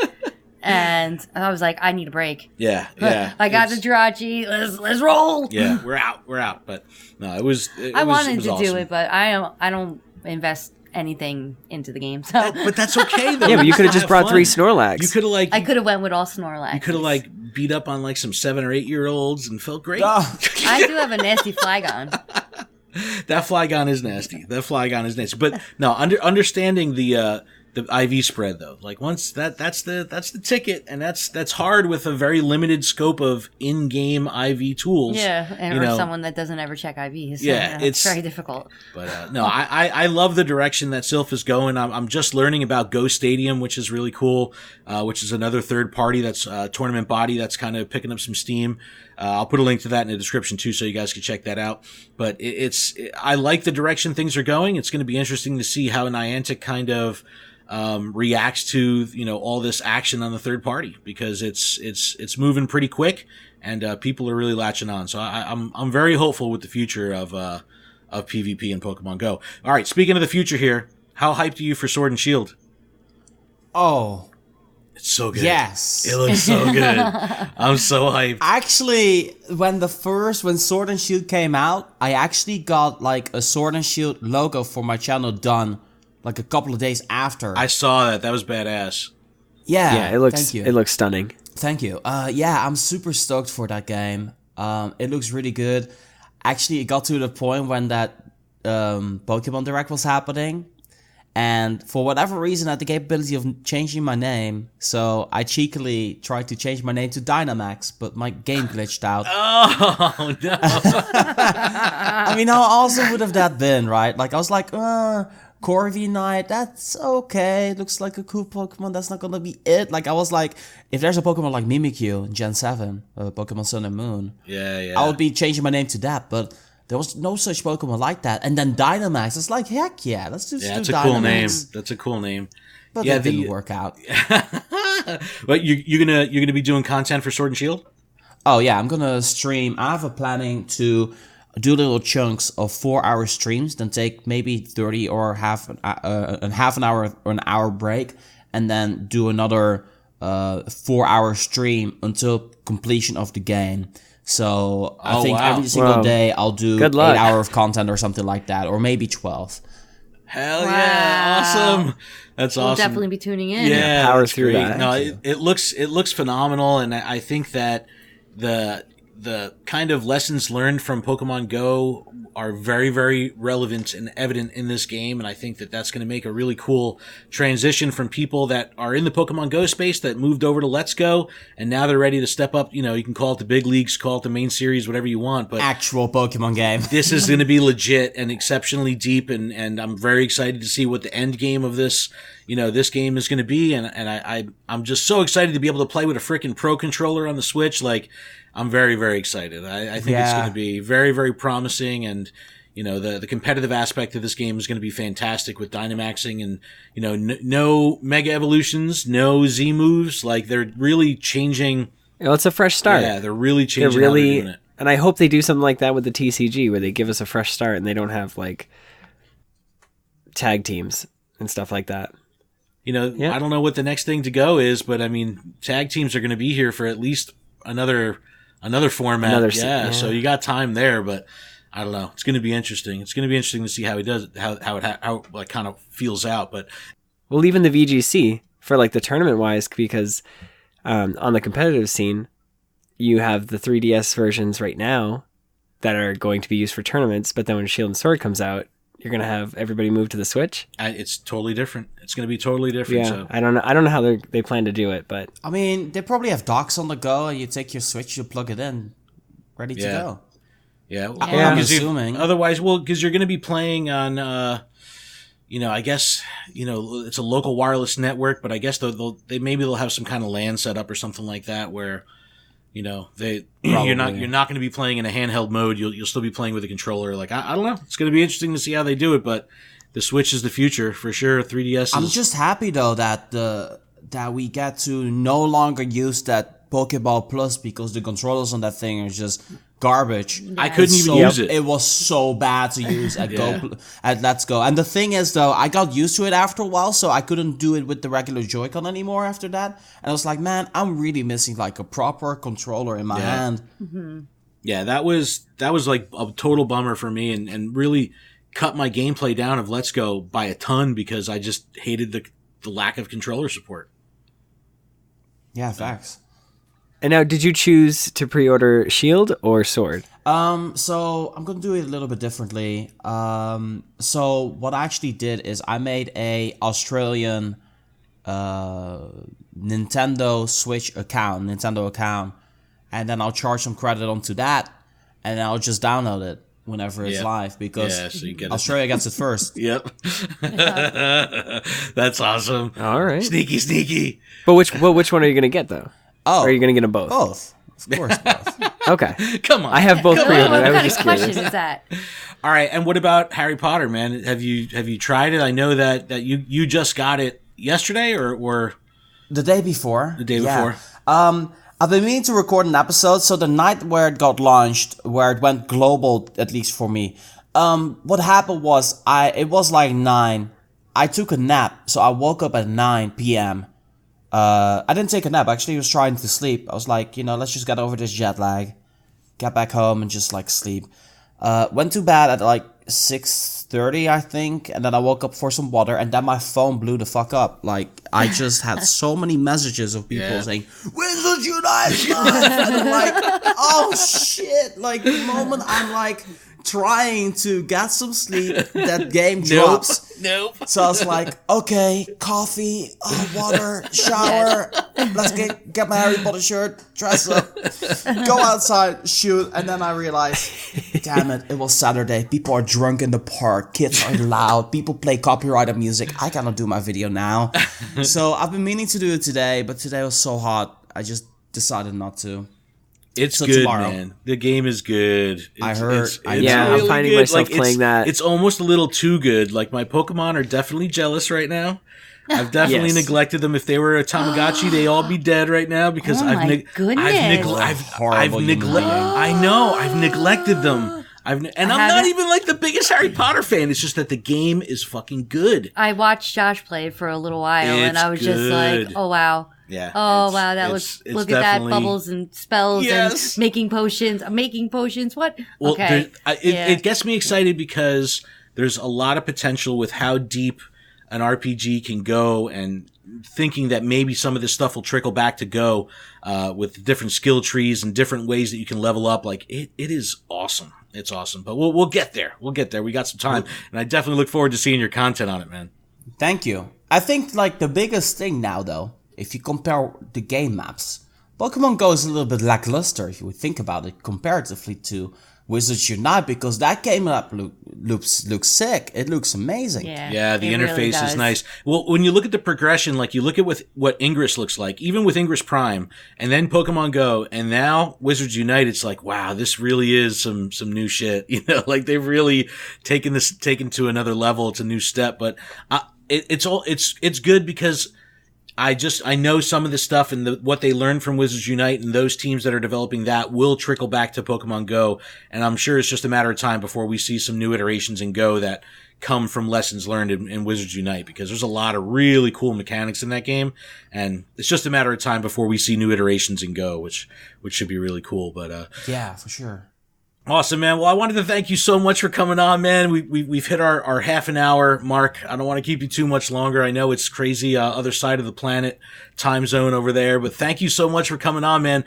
and I was like, I need a break.
yeah.
I got the Jirachi. Let's roll.
Yeah, we're out. But no, it was.
I wanted to do
awesome.
it, but I don't invest anything into the game, so
But that's okay though.
yeah, but you could have just brought 3
fun.
Snorlax.
You could have like
I could have went with all Snorlax.
You could have like beat up on like some 7 or 8 year olds and felt great.
Ah.
I do have a nasty Flygon.
That Flygon is nasty. But no, understanding the IV spread though, like once that's the ticket, and that's hard with a very limited scope of in-game IV tools.
Yeah, and
you
or
know.
someone that doesn't ever check IVs. So,
Yeah,
it's
it's-
very difficult.
But no, I love the direction that Sylph is going. I'm just learning about Go Stadium, which is really cool, which is another third party that's tournament body that's kind of picking up some steam. I'll put a link to that in the description too, so you guys can check that out. But I like the direction things are going. It's going to be interesting to see how Niantic kind of reacts to all this action on the third party, because it's moving pretty quick, and people are really latching on. So I'm very hopeful with the future of PvP and Pokemon Go. All right, speaking of the future here, how hyped are you for Sword and Shield?
Oh,
It's so good.
yes.
It looks so good. I'm so hyped.
Actually, when Sword and Shield came out, I actually got like a Sword and Shield logo for my channel done like a couple of days after.
I saw that. That was badass.
yeah,
yeah, it
Thank you.
looks stunning.
Thank you. Yeah, I'm super stoked for that game. It looks really good. Actually, it got to the point when that Pokemon Direct was happening, and for whatever reason, I had the capability of changing my name. So I cheekily tried to change my name to Dynamax, but my game glitched out.
Oh no.
I mean, how awesome would have that been, right? Like, I was like, Corvi Knight, that's okay. Looks like a cool Pokemon. That's not gonna be it. Like, I was like, if there's a Pokemon like Mimikyu in Gen 7, Pokemon Sun and Moon,
Yeah.
I would be changing my name to that. But there was no such Pokemon like that. And then Dynamax, it's like, heck yeah, let's just
Yeah,
do
that's a
Dynamax.
cool name. That's a cool name.
But
Yeah,
that didn't work out.
But you're gonna be doing content for Sword and Shield?
Oh yeah, I'm gonna stream. I have a planning to do little chunks of 4-hour streams, then take maybe 30 or half an hour or an hour break, and then do another 4-hour stream until completion of the game. So I think
wow.
every single
Wow.
day I'll do
Good
8
luck.
hours of content or something like that, or maybe 12.
Hell
Wow.
yeah! Awesome. That's
We'll
awesome.
definitely be tuning in.
Yeah,
power
that's
through
great.
that.
No, it looks phenomenal, and I think that the kind of lessons learned from Pokemon Go are very, very relevant and evident in this game. And I think that that's going to make a really cool transition from people that are in the Pokemon Go space that moved over to Let's Go. And now they're ready to step up. You know, you can call it the big leagues, call it the main series, whatever you want. But
Actual Pokemon game.
this is going to be legit and exceptionally deep. And I'm very excited to see what the end game of this, you know, this game is going to be. And I'm just so excited to be able to play with a freaking Pro Controller on the Switch. Like, I'm very, very excited. I think it's going to be very, very promising. And, you know, the competitive aspect of this game is going to be fantastic with Dynamaxing and, you know, no Mega Evolutions, no Z moves. Like, they're really changing.
You know, it's a fresh start.
Yeah, they're really changing how they're doing it.
And I hope they do something like that with the TCG where they give us a fresh start and they don't have, like, tag teams and stuff like that.
You know, I don't know what the next thing to go is, but, I mean, tag teams are going to be here for at least another format. So you got time there, but I don't know. It's going to be interesting. It's going to be interesting to see how he does it, how it kind of feels out. But
well, even the VGC for like the tournament wise, because on the competitive scene, you have the 3DS versions right now that are going to be used for tournaments. But then when Shield and Sword comes out, you're going to have everybody move to the Switch.
It's totally different. It's going to be totally different.
Yeah,
so.
I don't know how they plan to do it, but
I mean, they probably have docks on the go, and you take your Switch, you plug it in, ready to go.
Yeah,
I'm assuming.
Otherwise, because you're going to be playing on, you know, I guess, you know, it's a local wireless network, but I guess they'll have some kind of LAN set up or something like that where, you know, you're not going to be playing in a handheld mode. You'll still be playing with a controller. Like I don't know. It's going to be interesting to see how they do it, but the Switch is the future for sure. 3DS.
I'm just happy though that we get to no longer use that Pokeball Plus because the controllers on that thing are just garbage.
Yeah.
I couldn't even use it.
It was so bad to use at Let's Go. And the thing is though, I got used to it after a while, so I couldn't do it with the regular Joy-Con anymore after that. And I was like, man, I'm really missing like a proper controller in my hand.
Mm-hmm.
Yeah, that was like a total bummer for me and really cut my gameplay down of Let's Go by a ton because I just hated the lack of controller support.
Yeah, facts.
And now, did you choose to pre-order Shield or Sword?
So I'm going to do it a little bit differently. So what I actually did is I made a Australian Nintendo Switch account, and then I'll charge some credit onto that, and then I'll just download it whenever it's live because
so you get
Australia gets it first.
Yep. That's awesome.
All right.
Sneaky.
But which one are you going to get, though?
Oh,
or are you going to get them both?
Both. Of course, both.
Okay.
Come on.
I have both pre-ordered.
What
I was
kind of
just curious.
question is that?
All right, and what about Harry Potter, man? Have you tried it? I know that you just got it yesterday or
The day before.
the day before.
I've been meaning to record an episode, so the night where it got launched, where it went global, at least for me, what happened was it was like 9. I took a nap, so I woke up at 9 p.m. I didn't take a nap, actually I was trying to sleep. I was like, you know, let's just get over this jet lag, get back home and just like sleep. Went to bed at like 6:30, I think, and then I woke up for some water, and then my phone blew the fuck up. Like, I just had so many messages of people saying, "Wizards Unite!" And I'm like, oh shit! Like, the moment I'm like trying to get some sleep, that game drops.
Nope.
So I was like, okay, coffee, water, shower, let's get my Harry Potter shirt, dress up, go outside, shoot, and then I realized, damn it was Saturday, people are drunk in the park, kids are loud, people play copyrighted music, I cannot do my video now. So I've been meaning to do it today, but today was so hot, I just decided not to.
It's
So
good,
tomorrow.
man. The game is good.
I heard.
Yeah, I'm finding
good.
myself
Like,
playing that.
It's almost a little too good. Like, my Pokemon are definitely jealous right now. I've definitely
Yes.
neglected them. If they were a Tamagotchi, they all be dead right now because
Oh
I've
my goodness.
Horrible human being.
I know. I've neglected them. I'm not
haven't-
even like the biggest Harry Potter fan. It's just that the game is fucking good.
I watched Josh play for a little while, and I was
It's
just like,
good.
"Oh wow,
Yeah.
oh
It's-
wow, that
it's-
looks.
it's
Look at that,
definitely-
bubbles and spells
Yes.
and making potions. I'm making potions. What?
Well,
Okay,
it gets me excited because there's a lot of potential with how deep an RPG can go, and thinking that maybe some of this stuff will trickle back to Go, with different skill trees and different ways that you can level up. Like it is awesome. It's awesome, but we'll get there. We'll get there. We got some time, and I definitely look forward to seeing your content on it, man.
Thank you. I think like the biggest thing now, though, if you compare the game maps, Pokemon Go is a little bit lackluster if you would think about it comparatively to Wizards Unite, because that game map looks sick. It looks amazing.
Yeah, the
it
interface
really
is
does.
nice. Well, when you look at the progression, like you look at what Ingress looks like, even with Ingress Prime, and then Pokemon Go, and now Wizards Unite, it's like, wow, this really is some new shit. You know, like they've really taken to another level. It's a new step, but it's good because I know some of the stuff and what they learned from Wizards Unite, and those teams that are developing that will trickle back to Pokemon Go. And I'm sure it's just a matter of time before we see some new iterations in Go that come from lessons learned in Wizards Unite, because there's a lot of really cool mechanics in that game. And it's just a matter of time before we see new iterations in Go, which should be really cool. But,
Yeah, for sure.
awesome, man. Well, I wanted to thank you so much for coming on, man. We've hit our half an hour mark. I don't want to keep you too much longer. I know it's crazy, other side of the planet, time zone over there, but thank you so much for coming on, man.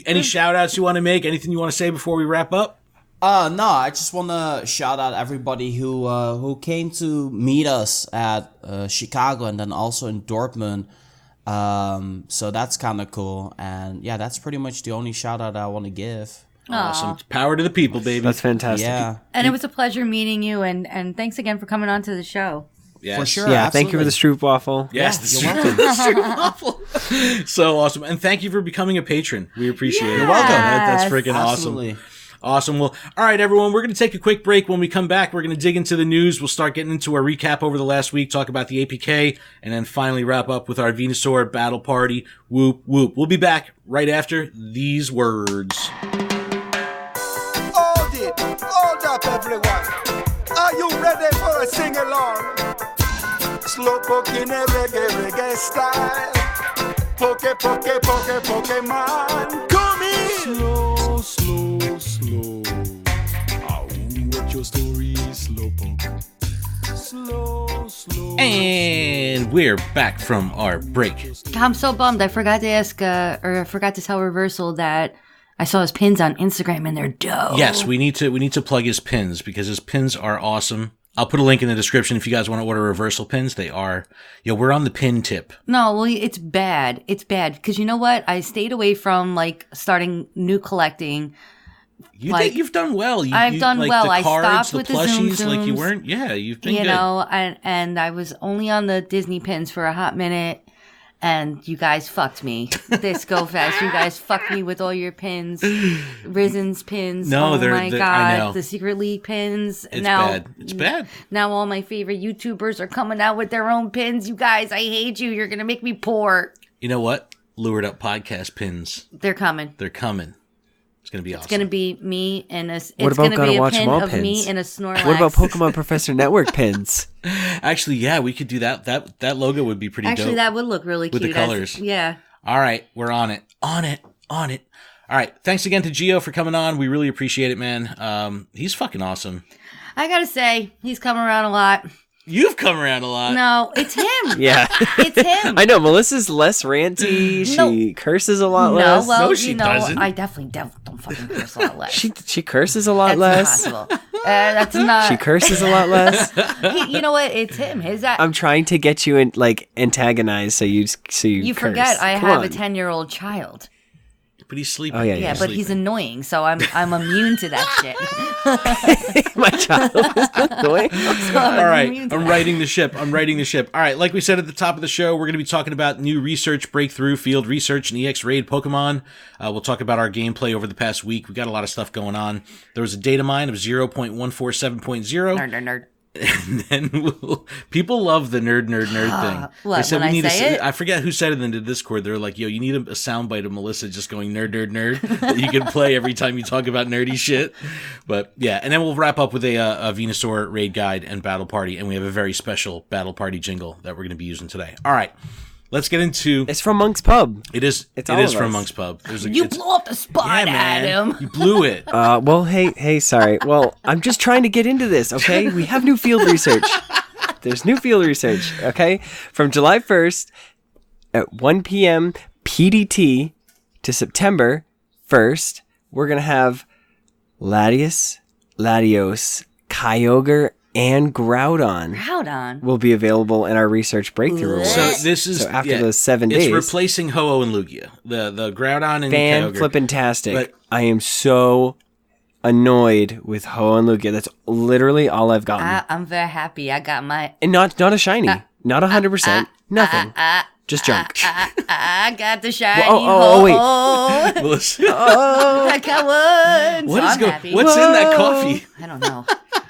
Any shout outs you want to make? Anything you want to say before we wrap up?
No, I just want to shout out everybody who came to meet us at Chicago and then also in Dortmund. So that's kind of cool. And yeah, that's pretty much the only shout out I want to give.
Awesome. Power to the people, baby.
That's fantastic.
Yeah,
And it was a pleasure meeting you, and thanks again for coming on to the show.
Yes.
for sure.
Yeah, thank you for the
absolutely.
Stroopwafel.
Yes,
Yeah,
the Stroopwafel. So awesome. And thank you for becoming a patron. We appreciate it.
You're welcome.
That's freaking
Absolutely.
awesome. Awesome. Well, all right, everyone, we're going to take a quick break. When we come back, we're going to dig into the news. We'll start getting into our recap over the last week, talk about the APK, and then finally wrap up with our Venusaur battle party. Whoop, whoop. We'll be back right after these words.
Hold up, everyone. Are you ready for a sing-along? Slowpoke in a reggae style. Pokemon. Come in! Slow. What your story is, Slowpoke. Slow.
And we're back from our break.
I'm so bummed. I forgot to ask, or I forgot to tell Reversal that I saw his pins on Instagram and they're dope.
Yes, we need to plug his pins because his pins are awesome. I'll put a link in the description if you guys want to order reversal pins. They are, we're on the pin tip.
No, well, it's bad. It's bad because you know what? I stayed away from like starting new collecting.
You've done well.
I've done well.
The
I
cards,
stopped
the
with the
plushies,
Zoom
like you
Zooms,
weren't. Yeah, you've been good.
And I was only on the Disney pins for a hot minute. And you guys fucked me. This Go Fest. You guys fucked me with all your pins. Risen's pins.
No,
oh
they're
my God.
I know.
The Secret League pins.
It's
now,
bad. It's bad.
Now all my favorite YouTubers are coming out with their own pins. You guys, I hate you. You're going to make me poor.
You know what? Lured Up podcast pins.
They're coming.
They're coming. It's going to be awesome.
It's going to be me and a... It's
What about
going to
Gotta
be a
Watch
pin
'Em All
of
pins?
me and a Snorlax.
What about Pokemon Professor Network pins?
Actually, yeah, we could do that. That logo would be pretty
Actually,
dope.
that would look really
With
cute.
the colors.
Yeah.
All right, we're on it. On it. All right, thanks again to Gio for coming on. We really appreciate it, man. He's fucking awesome.
I got to say, he's come around a lot.
You've come around a lot.
No, it's him.
Yeah.
It's him.
I know, Melissa's less ranty. She curses a lot less.
well,
No, she doesn't.
I definitely don't fucking curse a lot less.
She curses a lot
That's
less.
impossible. That's not.
She curses a lot less.
You know what? It's him.
I'm trying to get you antagonized so you
You
curse.
forget I
Come
have
on.
a 10-year-old child.
But he's sleeping.
Oh, yeah,
Yeah, but he's annoying, so I'm immune to that shit.
My child is annoying.
All right, I'm righting the ship. All right, like we said at the top of the show, we're going to be talking about new research, breakthrough, field research, and EX Raid Pokemon. We'll talk about our gameplay over the past week. We got a lot of stuff going on. There was a data mine of 0.147.0.
Nerd.
And then people love the nerd thing.
What,
They said
when
we
I
need
say it?
I forget who said it in the Discord. They're like, yo, you need a soundbite of Melissa just going nerd that you can play every time you talk about nerdy shit. But yeah, and then we'll wrap up with a Venusaur raid guide and battle party, and we have a very special battle party jingle that we're going to be using today. All right, let's get into.
It's from Monk's Pub.
It is
all of
from
us.
Monk's Pub.
You blew up the spot,
yeah, man.
Adam.
You blew it.
Well, hey, sorry. Well, I'm just trying to get into this, okay? We have new field research. There's new field research, okay? From July 1st at 1 p.m. PDT to September 1st, we're going to have Latios, Kyogre, and Groudon
Groudon.
will be available in our research breakthrough award.
So this is
after those 7 days.
It's replacing Ho-Oh and Lugia. The Groudon and Kyogre.
Fan-flippin-tastic.
But-
I am so annoyed with Ho-Oh and Lugia. That's literally all I've gotten.
I'm very happy. I got my.
And not a shiny. Not 100%. Nothing. Just junk.
I got the shiny.
wait.
Melissa,
I got one.
what
so
is
I'm
going?
happy.
What's in that coffee?
I don't know.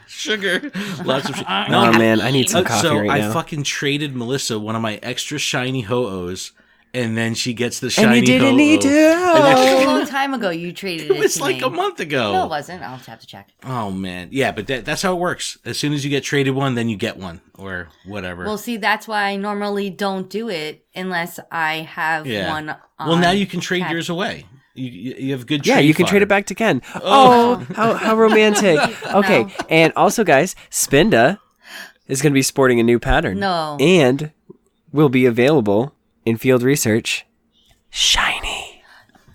Sugar. Lots of sugar.
Oh, man. I need some coffee
so
right now.
I fucking traded Melissa one of my extra shiny Ho-Ohs, and then she gets the shiny
and you didn't
Ho-Oh.
need to.
A long time ago, you traded it.
It was
to
like
me.
a month ago.
No, it wasn't. I'll have to check.
Oh man, yeah, but that's how it works. As soon as you get traded one, then you get one or whatever.
Well, see, that's why I normally don't do it unless I have one.
Well, now
on
you can trade
cat-
yours away. You have good.
Yeah,
trade
you can trade
fodder.
it back to Ken. Oh, how romantic. Okay,
No.
and also, guys, Spinda is going to be sporting a new pattern.
No.
And will be available in field research. Shiny.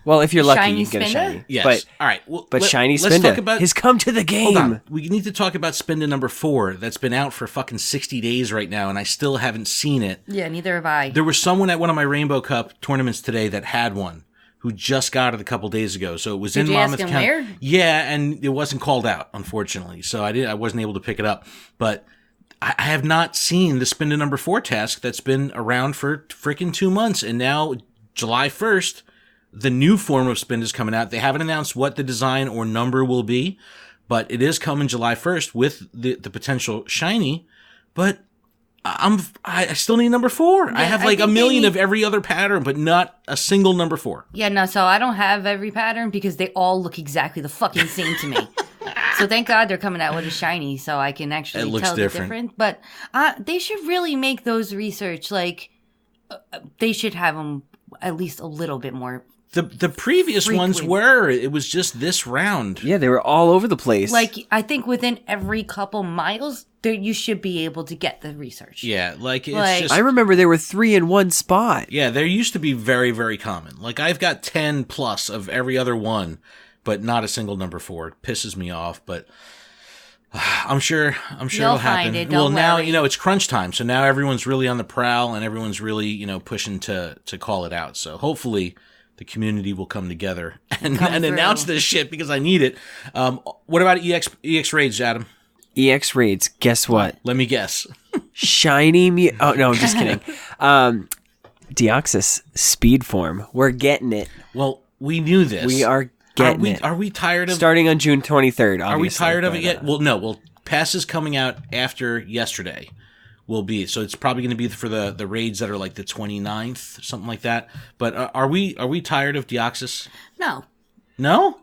Well, if you're lucky,
Shiny
you can get a
Spinda?
shiny.
Yes.
But
all right. Well,
Shiny
let's
Spinda
talk about.
has come to the game.
Hold on. We need to talk about Spinda number 4. That's been out for fucking 60 days right now, and I still haven't seen it.
Yeah, neither have I.
There was someone at one of my Rainbow Cup tournaments today that had one, who just got it a couple days ago. So it was
Did
in
you ask
Monmouth
him
County.
where?
Yeah, and it wasn't called out, unfortunately. So I wasn't able to pick it up. But I have not seen the Spinda number 4 task that's been around for freaking 2 months, and now July 1st, the new form of Spinda is coming out. They haven't announced what the design or number will be, but it is coming July 1st with the potential shiny. But I still need number 4. I have
I
like a
think they
million
need-
of every other pattern, but not a single number 4.
Yeah, no, so I don't have every pattern because they all look exactly the fucking same to me. So thank God they're coming out with a shiny so I can actually
It looks
tell
different.
the difference. But they should really make those research, like, they should have them at least a little bit more.
The previous ones
Frequent.
it was just this round.
Yeah, they were all over the place.
Like, I think within every couple miles, there you should be able to get the research.
Yeah, like it's
Like-
just
I remember there were 3 in one spot.
yeah, there used to be very, very common. Like I've got 10 plus of every other one, but not a single number 4. It pisses me off, but I'm sure
You'll
it'll happen.
find it,
Well,
don't
now,
worry.
it's crunch time. So now everyone's really on the prowl and everyone's really, pushing to call it out. So hopefully the community will come together and
Come through.
announce this shit because I need it. What about EX raids, Adam?
EX raids, guess what?
Let me guess.
Shiny Oh, no, I'm just kidding. Deoxys speed form. We're getting it.
Well, we knew this.
We are getting it.
Are we tired of
Starting on June 23rd, obviously.
Are we tired of it
but,
yet? Well, no. Well, Pass is coming out after yesterday. Will be so it's probably going to be for the raids that are like the 29th, something like that. But are we tired of Deoxys?
No.
No.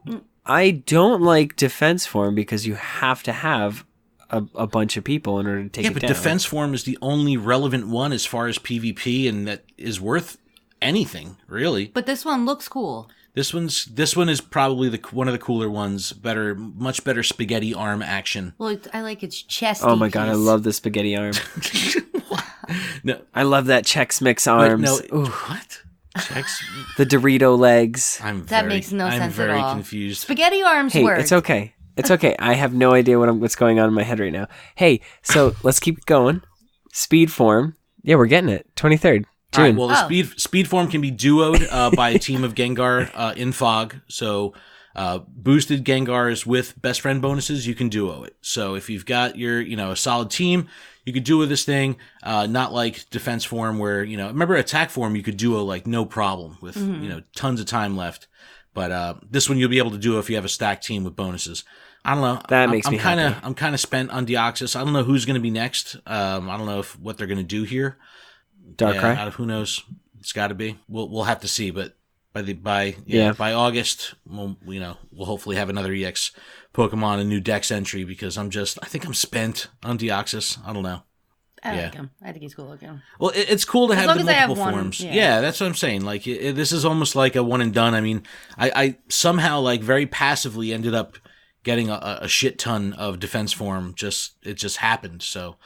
I don't like defense form because you have to have a bunch of people in order to take
Yeah,
it
but
down.
defense form is the only relevant one as far as PvP, and that is worth anything really.
But this one looks cool.
This one is probably one of the cooler ones. Much better spaghetti arm action.
Well, I like its chest.
Oh my god, I love the spaghetti arm.
No,
I love that Chex Mix
but
arms.
no.
Ooh,
What? Checks.
the Dorito legs.
That makes no sense at
I'm very
all.
confused.
Spaghetti arms
Hey,
work.
it's okay. It's okay. I have no idea what's going on in my head right now. Hey, so let's keep going. Speed form. Yeah, we're getting it. 23rd.
All right,
June.
well, the speed form can be duoed by a team of Gengar in Fog. So boosted Gengars with best friend bonuses, you can duo it. So if you've got your a solid team, you could duo this thing. Not like defense form where remember attack form you could duo like no problem with tons of time left. But this one you'll be able to duo if you have a stacked team with bonuses. I don't know.
That makes me happy.
I'm kind of spent on Deoxys. I don't know who's going to be next. I don't know what they're going to do here.
Darkrai.
Who knows? It's got to be. We'll have to see. But by August, we'll hopefully have another EX Pokemon, a new Dex entry because I think I'm spent on Deoxys. I don't know.
I like him. I think he's cool looking.
Well, it's cool to have
long
the
as I have
multiple
one,
forms.
yeah.
Yeah, that's what I'm saying. Like this is almost like a one and done. I mean, I somehow like very passively ended up getting a shit ton of defense form. It just happened. So.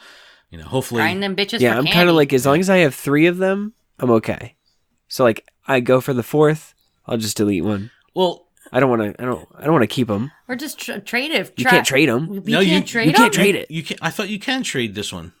hopefully.
Grind them bitches
Yeah,
for
I'm
candy.
kind of like, as long as I have 3 of them, I'm okay. So like, I go for the 4th, I'll just delete one.
Well,
I don't want to keep them.
Or just trade it.
You can't trade them.
You
No,
can't trade
You
them?
can't trade it.
you can. I thought you can trade this one.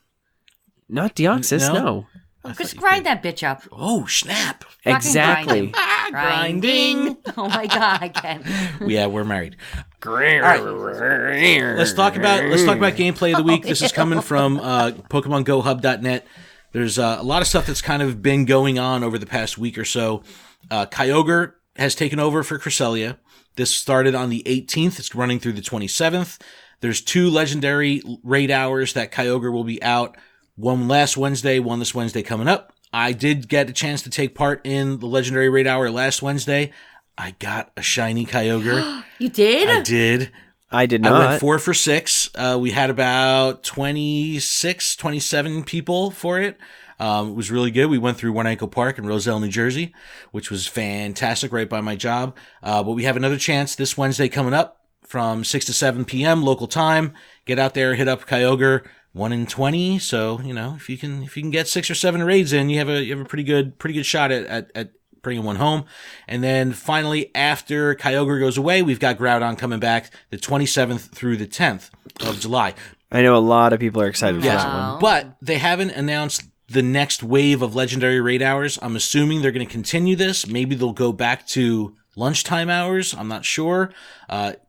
Not Deoxys,
No?
no.
Just grind that bitch up.
Oh, snap!
Fucking
Exactly.
Grinding. Oh my god, I can't.
Yeah, we're married. All right. Let's talk about gameplay of the week. This is coming from PokemonGoHub.net. There's a lot of stuff that's kind of been going on over the past week or so. Kyogre has taken over for Cresselia. This started on the 18th. It's running through the 27th. There's 2 legendary raid hours that Kyogre will be out. One last Wednesday, one this Wednesday coming up. I did get a chance to take part in the legendary raid hour last Wednesday. I got a shiny Kyogre.
You did?
I did.
I did
I
not.
went 4 for 6. We had about 26, 27 people for it. It was really good. We went through One Ankle Park in Roselle, New Jersey, which was fantastic, right by my job. But we have another chance this Wednesday coming up from 6 to 7 p.m. local time. Get out there, hit up Kyogre. 1 in 20. So, if you can get 6 or 7 raids in, you have a pretty good shot at bringing one home. And then finally, after Kyogre goes away, we've got Groudon coming back the 27th through the 10th of July.
I know a lot of people are excited for that one.
But they haven't announced the next wave of legendary raid hours. I'm assuming they're going to continue this. Maybe they'll go back to lunchtime hours. I'm not sure.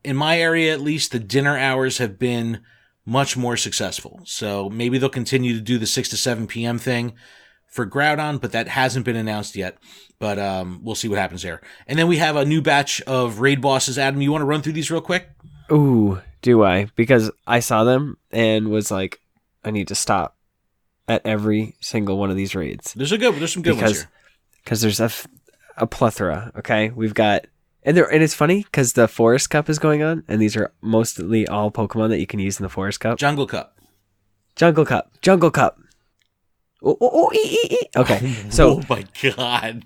In my area, at least, the dinner hours have been much more successful. So maybe they'll continue to do the 6 to 7 p.m. thing for Groudon, but that hasn't been announced yet. But we'll see what happens there. And then we have a new batch of raid bosses. Adam, you want to run through these real quick?
Ooh, do I? Because I saw them and was like, I need to stop at every single one of these raids.
There's some good ones here.
Because there's a plethora, okay? We've got... And it's funny because the Forest Cup is going on, and these are mostly all Pokemon that you can use in the Forest Cup.
Jungle Cup.
Okay, so
oh my god.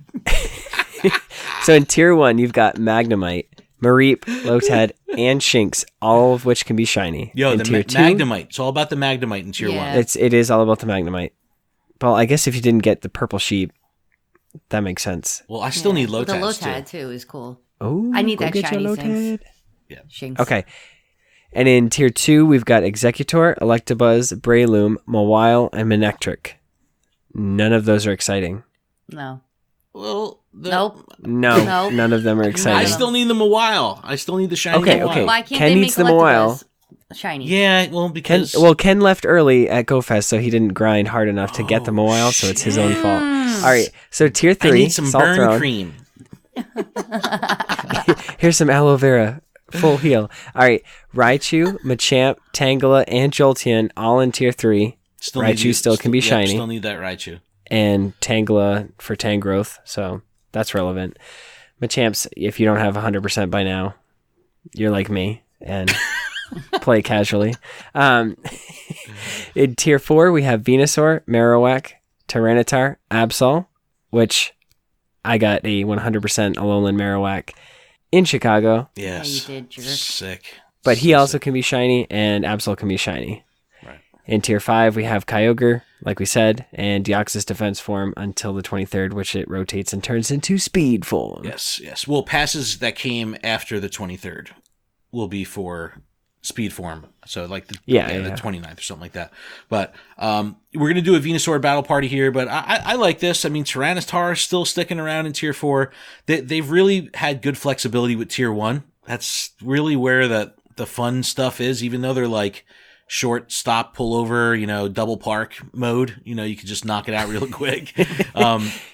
so in Tier 1, you've got Magnemite, Mareep, Lotad, and Shinx, all of which can be shiny.
Yo,
in
the
Tier 2,
Magnemite. It's all about the Magnemite in Tier 1.
It is all about the Magnemite. Well, I guess if you didn't get the purple sheep, that makes sense.
Well, I still need Lotads,
The Lotad, too, is cool.
Oh,
I need
go
that
get
shiny
your
Shinx.
Lotad.
Yeah.
Shinx.
Okay. And in Tier 2, we've got Executor, Electabuzz, Breloom, Mawile, and Manectric. None of those are exciting.
No.
Well,
Nope.
No,
Nope.
none of them are
I
exciting.
still need them a while. I still need the shiny
Okay,
Mawile.
okay.
Why can't
Ken
they
needs
make
them a while.
Electabuzz shiny?
Yeah, well, because...
Ken left early at GoFest, so he didn't grind hard enough to get them a while, so it's his own fault. All right, so Tier 3,
I need some
Salt
burn
Throne.
cream.
Here's some aloe vera. Full heal. All right, Raichu, Machamp, Tangela, and Jolteon all in Tier 3. Raichu still can be shiny.
Still need that Raichu.
And Tangela for Tangrowth, so that's relevant. Machamp's, if you don't have 100% by now, you're like me and play casually. In Tier 4, we have Venusaur, Marowak, Tyranitar, Absol, which I got a 100% Alolan Marowak in Chicago.
Yes.
Yeah, you did, jerk.
Sick.
But he also can be shiny, and Absol can be shiny.
Right.
In Tier 5, we have Kyogre, like we said, and Deoxys defense form until the 23rd, which it rotates and turns into speed form.
Yes. Well, passes that came after the 23rd will be for speed form. So like the 29th or something like that. But we're going to do a Venusaur battle party here, but I like this. I mean, Tyranitar is still sticking around in Tier 4. They've really had good flexibility with Tier 1. That's really where the fun stuff is, even though they're like short stop, pull over, double park mode. You can just knock it out real quick.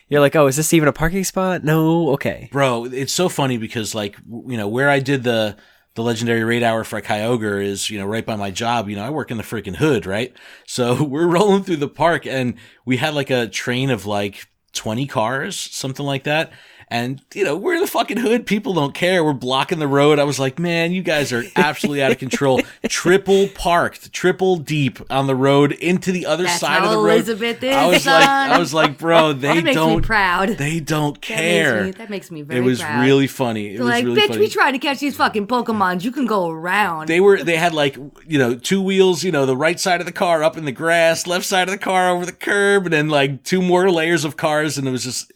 You're like, oh, is this even a parking spot? No? Okay.
Bro, it's so funny because where I did the legendary raid hour for Kyogre is, right by my job. I work in the freaking hood, right? So we're rolling through the park and we had like a train of like 20 cars, something like that. And, we're in the fucking hood. People don't care. We're blocking the road. I was like, man, you guys are absolutely out of control. Triple parked, triple deep on the road into the other side of the road.
Elizabeth is,
I was like, bro, they
that makes
don't.
me proud.
They don't care.
That makes me very
proud. It was
proud.
really funny. It was
like,
really
bitch,
funny.
we tried to catch these fucking Pokemons. You can go around.
They had like, 2 wheels, the right side of the car up in the grass, left side of the car over the curb, and then like 2 more layers of cars. And it was just,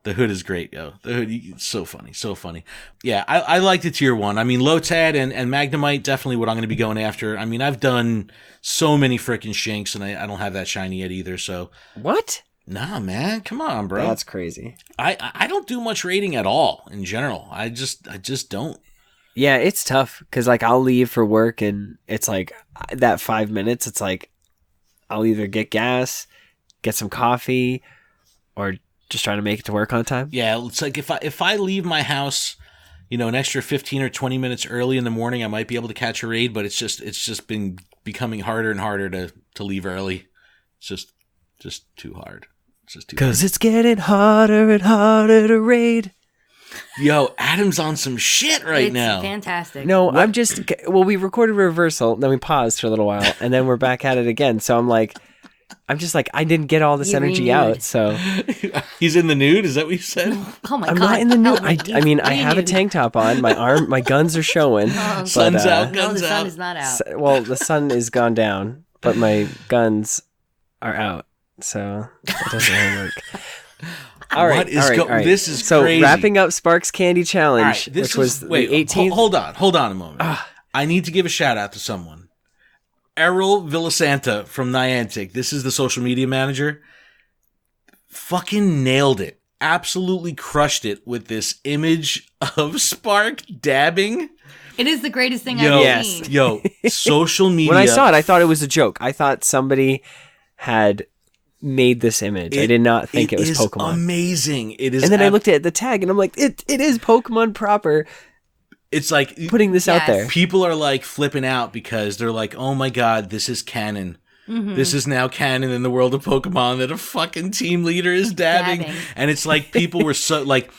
the hood is great, yo. The hood, it's so funny, so funny. Yeah, I like the tier 1. I mean, Lotad and Magnemite, definitely what I'm going to be going after. I mean, I've done so many freaking shinks, and I don't have that shiny yet either, so.
What?
Nah, man, come on, bro.
That's crazy.
I don't do much raiding at all in general. I just don't.
Yeah, it's tough because like I'll leave for work and it's like that 5 minutes. It's like I'll either get gas, get some coffee, or just try to make it to work on time.
Yeah, it's like if I leave my house, an extra 15 or 20 minutes early in the morning, I might be able to catch a raid. But it's just been becoming harder and harder to leave early. It's just too hard. It's just too.
Because it's getting harder and harder to raid.
Yo, Adam's on some shit right now.
It's fantastic.
No, I'm just... Well, we recorded reversal, then we paused for a little while, and then we're back at it again. So I'm just like, I didn't get all this energy
renewed.
out, so...
He's in the nude? Is that what you said?
Oh my
I'm
God.
not in the nude.
Ellie,
I mean, I
he's
have a
renewed.
tank top on. My guns are showing.
Oh,
Sun's out,
no,
guns
the sun
out.
is not out.
Well, the sun is gone down, but my guns are out. So that doesn't really work. All right,
This is
so
crazy.
wrapping up Sparks Candy Challenge,
All right,
which was the 18th.
Hold on a moment. I need to give a shout out to someone. Errol Villasanta from Niantic. This is the social media manager. Fucking nailed it. Absolutely crushed it with this image of Spark dabbing.
It is the greatest thing
Yo,
I've seen.
Yo, social media.
When I saw it, I thought it was a joke. I thought somebody had made this image. I did not think it was Pokemon.
Amazing. It is.
And then I looked at the tag and I'm like, it is Pokemon proper.
It's like
Putting this out there.
people are like flipping out because they're like, oh my God, this is canon.
Mm-hmm.
This is now canon in the world of Pokemon that a fucking team leader is dabbing. And it's like people were so like,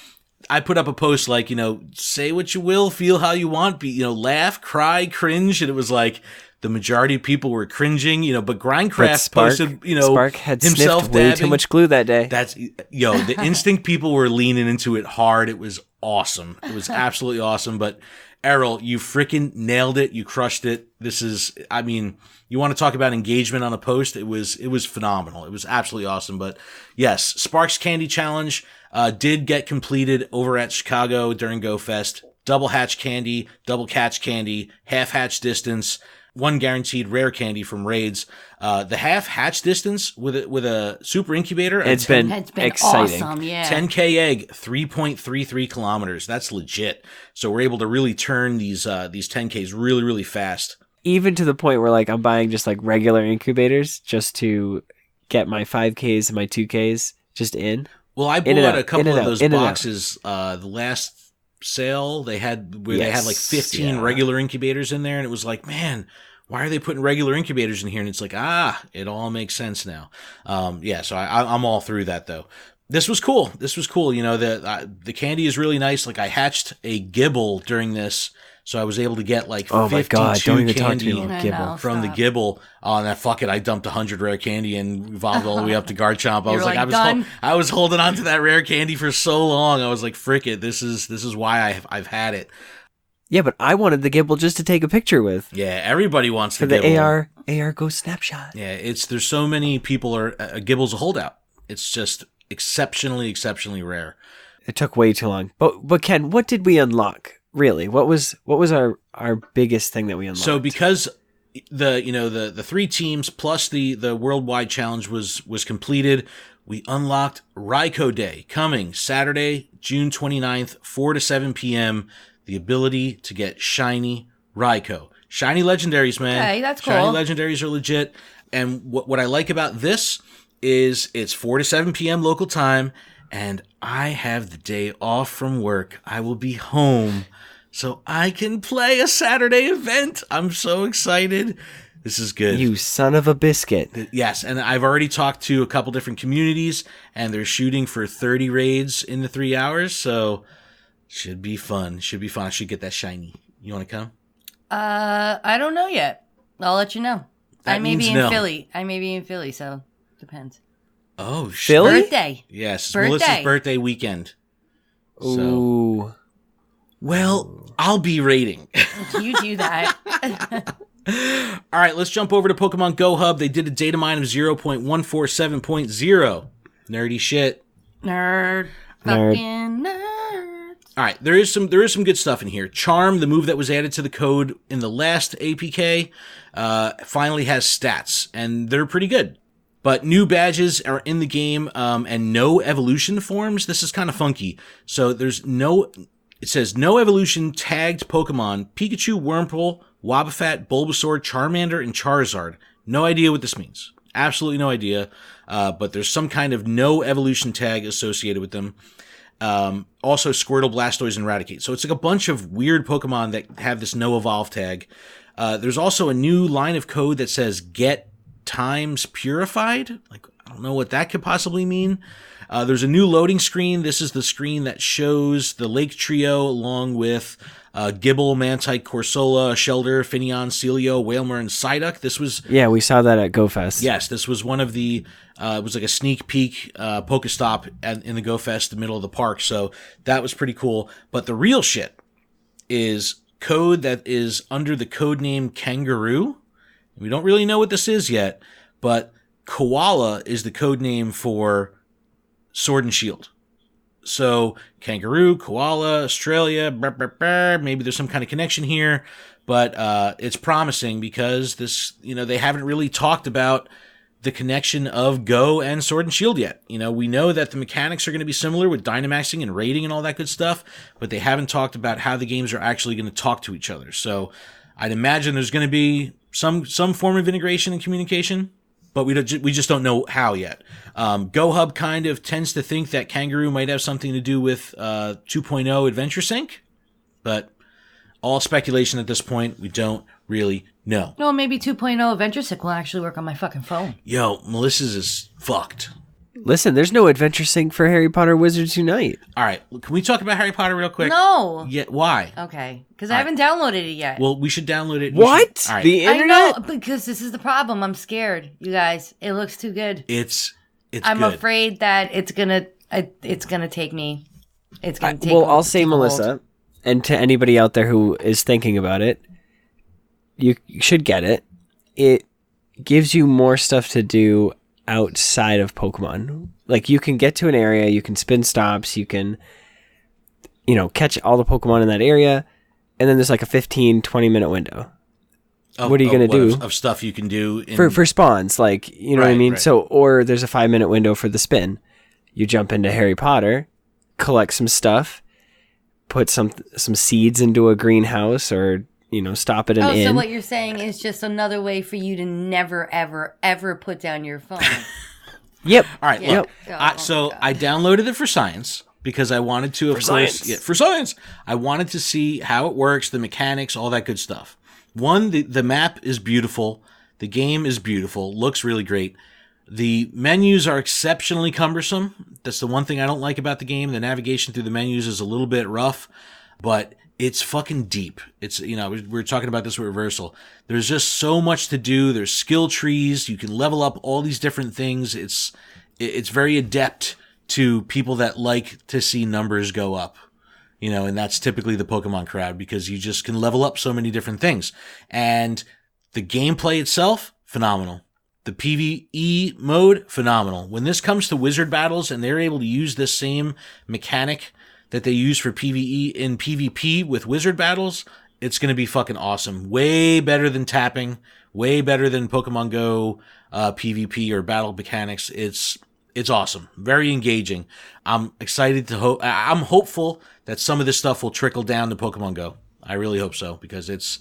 I put up a post like, say what you will, feel how you want, laugh, cry, cringe. And it was like, the majority of people were cringing, but Grindcraft posted,
Spark had
himself
sniffed way
dabbing.
too much glue that day.
That's, the Instinct people were leaning into it hard. It was awesome. It was absolutely awesome. But Errol, you freaking nailed it. You crushed it. This is, you want to talk about engagement on a post? It was phenomenal. It was absolutely awesome. But yes, Sparks Candy Challenge did get completed over at Chicago during Go Fest. Double hatch candy, double catch candy, half hatch distance. 1 guaranteed rare candy from raids. The half hatch distance with a super incubator.
It's been exciting.
Awesome, yeah.
10K egg, 3.33 kilometers. That's legit. So we're able to really turn these 10Ks really, really fast.
Even to the point where like I'm buying just like regular incubators just to get my 5Ks and my 2Ks just in.
Well, I bought a couple of those boxes the last sale they had where they had like 15 regular incubators in there, and it was like, man, why are they putting regular incubators in here? And it's like, it all makes sense now. So I'm all through that though. This was cool. The candy is really nice. Like I hatched a Gibble during this, so I was able to get like 52
my God, don't even talk to
candy
me about Gibble.
from the Gibble. And that fuck it, I dumped 100 rare candy and evolved all the way up to Garchomp. I was like,
done?
I was holding on to that rare candy for so long. I was like, frick it, this is why I've had it.
Yeah, but I wanted the Gibble just to take a picture with.
Yeah, everybody wants
For
the
the
Gibble.
AR Go Snapshot.
Yeah, there's so many people are a Gibble's a holdout. It's just exceptionally rare.
It took way too long. But Ken, what did we unlock? Really? What was our biggest thing that we unlocked?
So because the 3 teams plus the worldwide challenge was completed, we unlocked Raikou Day coming Saturday, June 29th, 4 to 7 p.m. The ability to get shiny Raikou. Shiny legendaries, man.
Okay, that's cool.
Shiny legendaries are legit. And what I like about this is it's 4 to 7 p.m. local time, and I have the day off from work. I will be home, so I can play a Saturday event. I'm so excited. This is good.
You son of a biscuit.
Yes, and I've already talked to a couple different communities, and they're shooting for 30 raids in the 3 hours, so should be fun. I should get that shiny. You want to come?
I don't know yet. I'll let you know.
That
I may
means
be in
no.
Philly, so depends.
Oh,
Philly?
Birthday.
Yes,
Birthday.
Melissa's birthday weekend. So,
Ooh.
well, I'll be raiding.
You do that.
All right, let's jump over to Pokemon Go Hub. They did a data mine of 0.147.0. Nerdy shit.
Nerd. Fucking nerd.
All right, there is some good stuff in here. Charm, the move that was added to the code in the last APK, finally has stats, and they're pretty good. But new badges are in the game, and no evolution forms. This is kind of funky. So it says no evolution tagged Pokemon: Pikachu, Wurmple, Wobbuffet, Bulbasaur, Charmander, and Charizard. No idea what this means. Absolutely no idea. But there's some kind of no evolution tag associated with them. Also Squirtle, Blastoise, and Raticate. So it's like a bunch of weird Pokemon that have this no evolve tag. There's also a new line of code that says get times purified. Like, I don't know what that could possibly mean. There's a new loading screen. This is the screen that shows the Lake Trio along with Gibble, Mantike, Corsola, Shelder, Finneon, Celio, Wailmer, and Psyduck. This was...
Yeah, we saw that at GoFest.
Yes, this was one of the... it was like a sneak peek Pokestop in the GoFest, the middle of the park, so that was pretty cool. But the real shit is code that is under the code name Kangaroo. We don't really know what this is yet, but Koala is the code name for Sword and Shield. So Kangaroo, Koala, Australia, maybe there's some kind of connection here, but it's promising because this, they haven't really talked about the connection of Go and Sword and Shield yet. We know that the mechanics are going to be similar with Dynamaxing and raiding and all that good stuff, but they haven't talked about how the games are actually going to talk to each other. So I'd imagine there's going to be some form of integration and communication, but we just don't know how yet. GoHub kind of tends to think that Kangaroo might have something to do with 2.0 Adventure Sync, but all speculation at this point. We don't really know.
Well, maybe 2.0 Adventure Sync will actually work on my fucking phone.
Yo, Melissa's is fucked.
Listen, there's no Adventure Sync for Harry Potter Wizards Unite.
All right, can we talk about Harry Potter real quick?
No.
Yeah, why?
Okay, because I haven't downloaded it yet.
Well, we should download it.
What?
All right.
The internet?
I know, because this is the problem. I'm scared, you guys. It looks too good.
It's
I'm
good.
afraid that it's gonna take me. It's gonna take.
Well, I'll say, Melissa, and to anybody out there who is thinking about it, you should get it. It gives you more stuff to do outside of Pokemon. Like, you can get to an area, you can spin stops, you can, catch all the Pokemon in that area, and then there's like a 15-20 minute window. What are you going to do?
Of stuff you can do.
For spawns, like, you know what I mean?
Right.
So, or there's a 5 minute window for the spin. You jump into Harry Potter, collect some stuff, put some seeds into a greenhouse, or stop at an inn.
So what you're saying is just another way for you to never, ever, ever put down your phone.
Yep.
All right.
Yeah.
Look. I downloaded it for science because I wanted to. For science. I wanted to see how it works, the mechanics, all that good stuff. One, the map is beautiful. The game is beautiful. Looks really great. The menus are exceptionally cumbersome. That's the one thing I don't like about the game. The navigation through the menus is a little bit rough, but it's fucking deep. It's, we were talking about this with Reversal. There's just so much to do. There's skill trees. You can level up all these different things. It's very adept to people that like to see numbers go up, and that's typically the Pokemon crowd because you just can level up so many different things. And the gameplay itself, phenomenal. The PvE mode, phenomenal. When this comes to wizard battles and they're able to use this same mechanic that they use for PvE in PvP with wizard battles, it's going to be fucking awesome. Way better than tapping, way better than Pokemon Go PvP or battle mechanics. It's awesome. Very engaging. I'm excited I'm hopeful that some of this stuff will trickle down to Pokemon Go. I really hope so because it's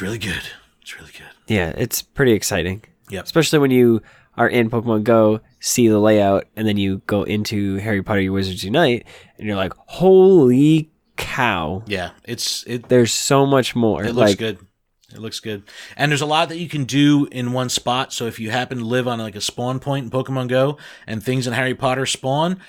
really good. It's really good.
Yeah, it's pretty exciting.
Yep.
Especially when you are in Pokemon Go, see the layout, and then you go into Harry Potter Wizards Unite, and you're like, holy cow.
Yeah,
there's so much more.
It looks good. It looks good. And there's a lot that you can do in one spot. So if you happen to live on like a spawn point in Pokemon Go and things in Harry Potter spawn,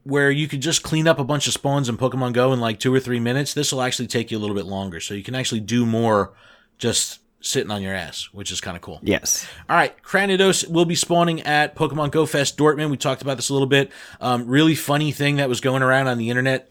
where you could just clean up a bunch of spawns in Pokemon Go in like 2 or 3 minutes, this will actually take you a little bit longer. So you can actually do more just sitting on your ass, which is kind of cool.
Yes.
All right. Cranidos will be spawning at Pokemon Go Fest Dortmund. We talked about this a little bit. Really funny thing that was going around on the internet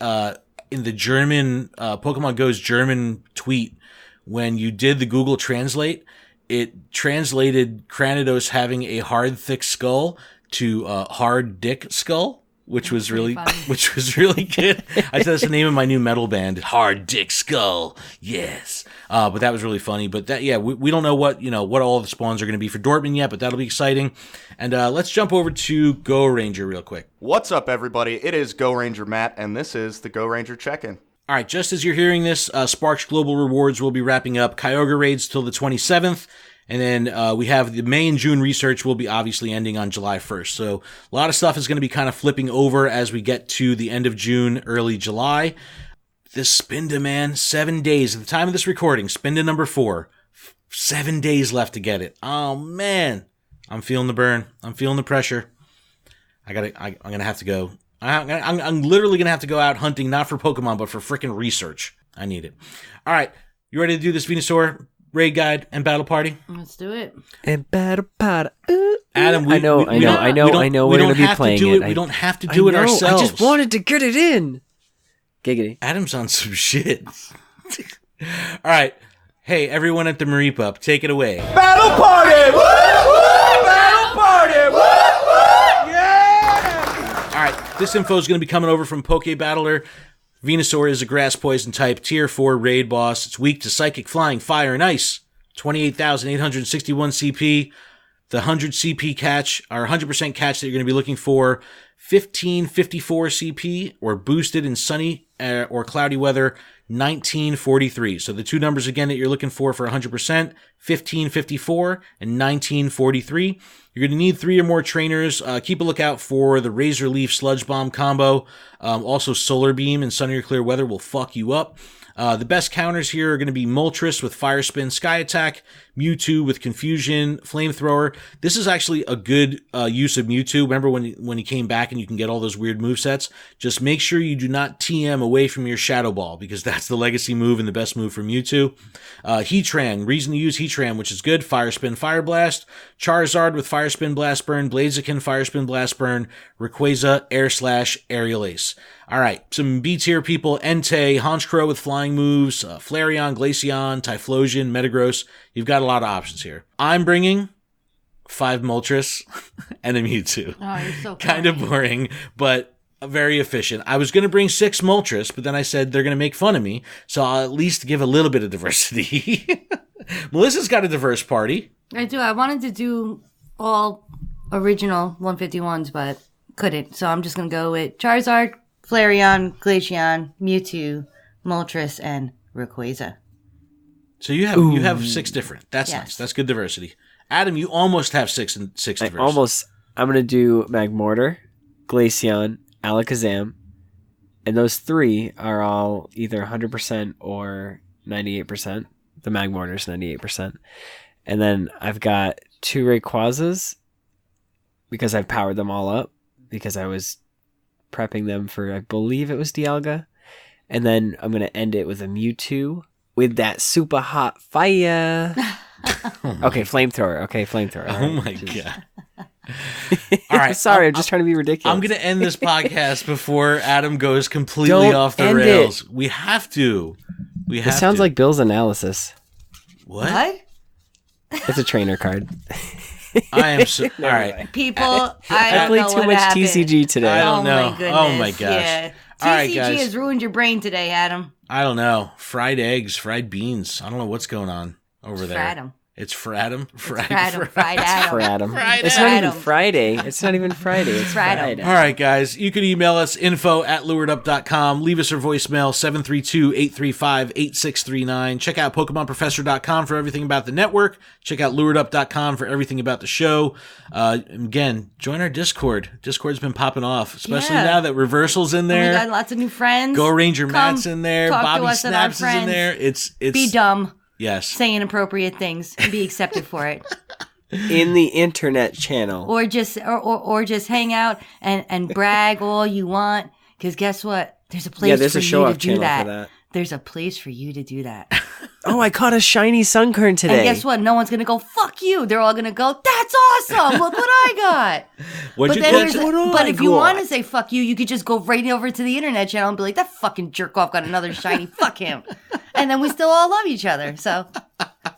in the German, Pokemon Go's German tweet, when you did the Google Translate, it translated Cranidos having a hard, thick skull to hard dick skull. Which was really good. I said that's the name of my new metal band, Hard Dick Skull. Yes. But that was really funny. But we don't know what all the spawns are going to be for Dortmund yet, but that'll be exciting. And let's jump over to Go Ranger real quick.
What's up, everybody? It is Go Ranger Matt, and this is the Go Ranger Check-In.
All right, just as you're hearing this, Sparks Global Rewards will be wrapping up Kyogre raids till the 27th. And then we have the May and June research will be obviously ending on July 1st. So a lot of stuff is going to be kind of flipping over as we get to the end of June, early July. This Spinda, man, 7 days. At the time of this recording, Spinda number 4. 7 days left to get it. Oh, man. I'm feeling the burn. I'm feeling the pressure. I'm going to have to go. I'm literally going to have to go out hunting, not for Pokemon, but for freaking research. I need it. All right. You ready to do this Venusaur raid guide and battle party?
Let's do it.
And battle party.
Adam,
I know. We're going to be playing it.
We don't have to do it ourselves.
I just wanted to get it in. Giggity.
Adam's on some shit. All right. Hey, everyone at the Marie Pup, take it away.
Battle party! Woo! Woo! Battle party! Woo! Woo! Yeah!
All right. This info is going to be coming over from Pokebattler. Venusaur is a grass poison type, tier 4 raid boss. It's weak to psychic, flying, fire, and ice. 28,861 CP. The 100 CP catch, or 100% catch that you're going to be looking for, 1554 CP, or boosted in sunny or cloudy weather, 1943. So the two numbers again that you're looking for 100%, 1554 and 1943. You're going to need 3 or more trainers. Keep a lookout for the Razor Leaf Sludge Bomb combo. Also, Solar Beam in sunny or clear weather will fuck you up. The best counters here are going to be Moltres with Fire Spin, Sky Attack, Mewtwo with Confusion, Flamethrower. This is actually a good use of Mewtwo. Remember when he came back and you can get all those weird movesets? Just make sure you do not TM away from your Shadow Ball, because that's the legacy move and the best move for Mewtwo. Heatran, reason to use Heatran, which is good. Fire Spin, Fire Blast. Charizard with Fire Spin, Blast Burn. Blaziken, Fire Spin, Blast Burn. Rayquaza, Air Slash, Aerial Ace. All right, some B tier people: Entei, Honchkrow with flying moves, Flareon, Glaceon, Typhlosion, Metagross. You've got a lot of options here. I'm bringing 5 Moltres and a Mewtwo.
Oh, you're so
kind of boring, but very efficient. I was going to bring 6 Moltres, but then I said they're going to make fun of me, so I'll at least give a little bit of diversity. Melissa's got a diverse party.
I do. I wanted to do all original 151s, but couldn't. So I'm just going to go with Charizard, Flareon, Glaceon, Mewtwo, Moltres, and Rayquaza.
So you have 6 different. That's
Yes.
nice. That's good diversity. Adam, you almost have 6 diverse.
I'm going to do Magmortar, Glaceon, Alakazam, and those 3 are all either 100% or 98%. The Magmortar is 98%. And then I've got 2 Rayquazas because I've powered them all up because I was prepping them for, I believe it was Dialga. And then I'm going to end it with a Mewtwo with that super hot fire. Okay, Flamethrower.
Oh my God. All right.
Sorry, I'm just trying to be ridiculous.
I'm going to end this podcast before Adam goes completely off the rails. It. We have to.
It sounds like Bill's analysis.
What?
It's a trainer card.
I am so... All right.
People, I
played too much
happened.
TCG today.
I don't know.
My goodness.
Oh my gosh.
Yeah.
All right,
TCG
guys.
has ruined your brain today, Adam.
I don't know. Fried eggs, fried beans. I don't know what's going on over there.
Fradum.
It's Fradum.
Fried Adam.
For Adam.
Fried
It's
Adam.
not even Friday. It's not even Friday. It's
Friday.
Friday.
All right, guys. You can email us info@luredup.com. Leave us a voicemail 732-835-8639. Check out PokemonProfessor.com for everything about the network. Check out luredup.com for everything about the show. Again, join our Discord. Discord's been popping off, especially now that Reversal's in there.
We got lots of new friends.
Go Ranger
Come
Matt's in there.
talk to
Bobby
us and our
Snaps is in there. It's
Be dumb.
Yes.
say inappropriate things and be accepted for it.
In the internet channel.
Or just hang out and brag all you want. Because guess what? There's a place
there's
for
a show
you to
off
do
channel
that.
for that.
There's a place for you to do that.
Oh, I caught a shiny sunkern today.
And guess what? No one's going to go, fuck you. They're all going to go, that's awesome. Look what I got.
What'd you
But
catch?
if you want to say fuck you, you could just go right over to the internet channel and be like, that fucking jerk off got another shiny. Fuck him. And then we still all love each other. So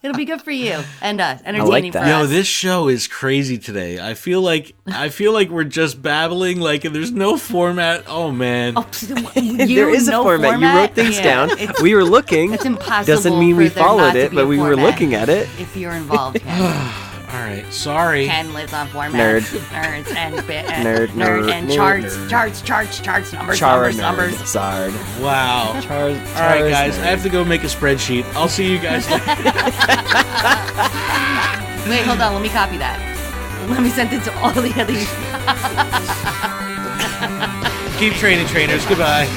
it'll be good for you and us. Entertaining
that.
for
Yo,
us.
this show is crazy today. I feel like we're just babbling, like there's no format. Oh man.
There is a format. You wrote things down. We were looking.
It's impossible.
Doesn't mean
for
we
there not
followed
to
it,
be
but
a
we were
format.
looking at it.
If you're involved, Ken.
All right, sorry.
Ken lives on format.
Nerd.
Nerds and
Nerd,
and
nerd,
charts,
nerd.
charts, numbers,
Char
numbers.
Zard.
Wow. All right, guys, I have to go make a spreadsheet. I'll see you guys later.
Wait, hold on. Let me copy that. Let me send it to all the others.
Keep training, trainers. Goodbye.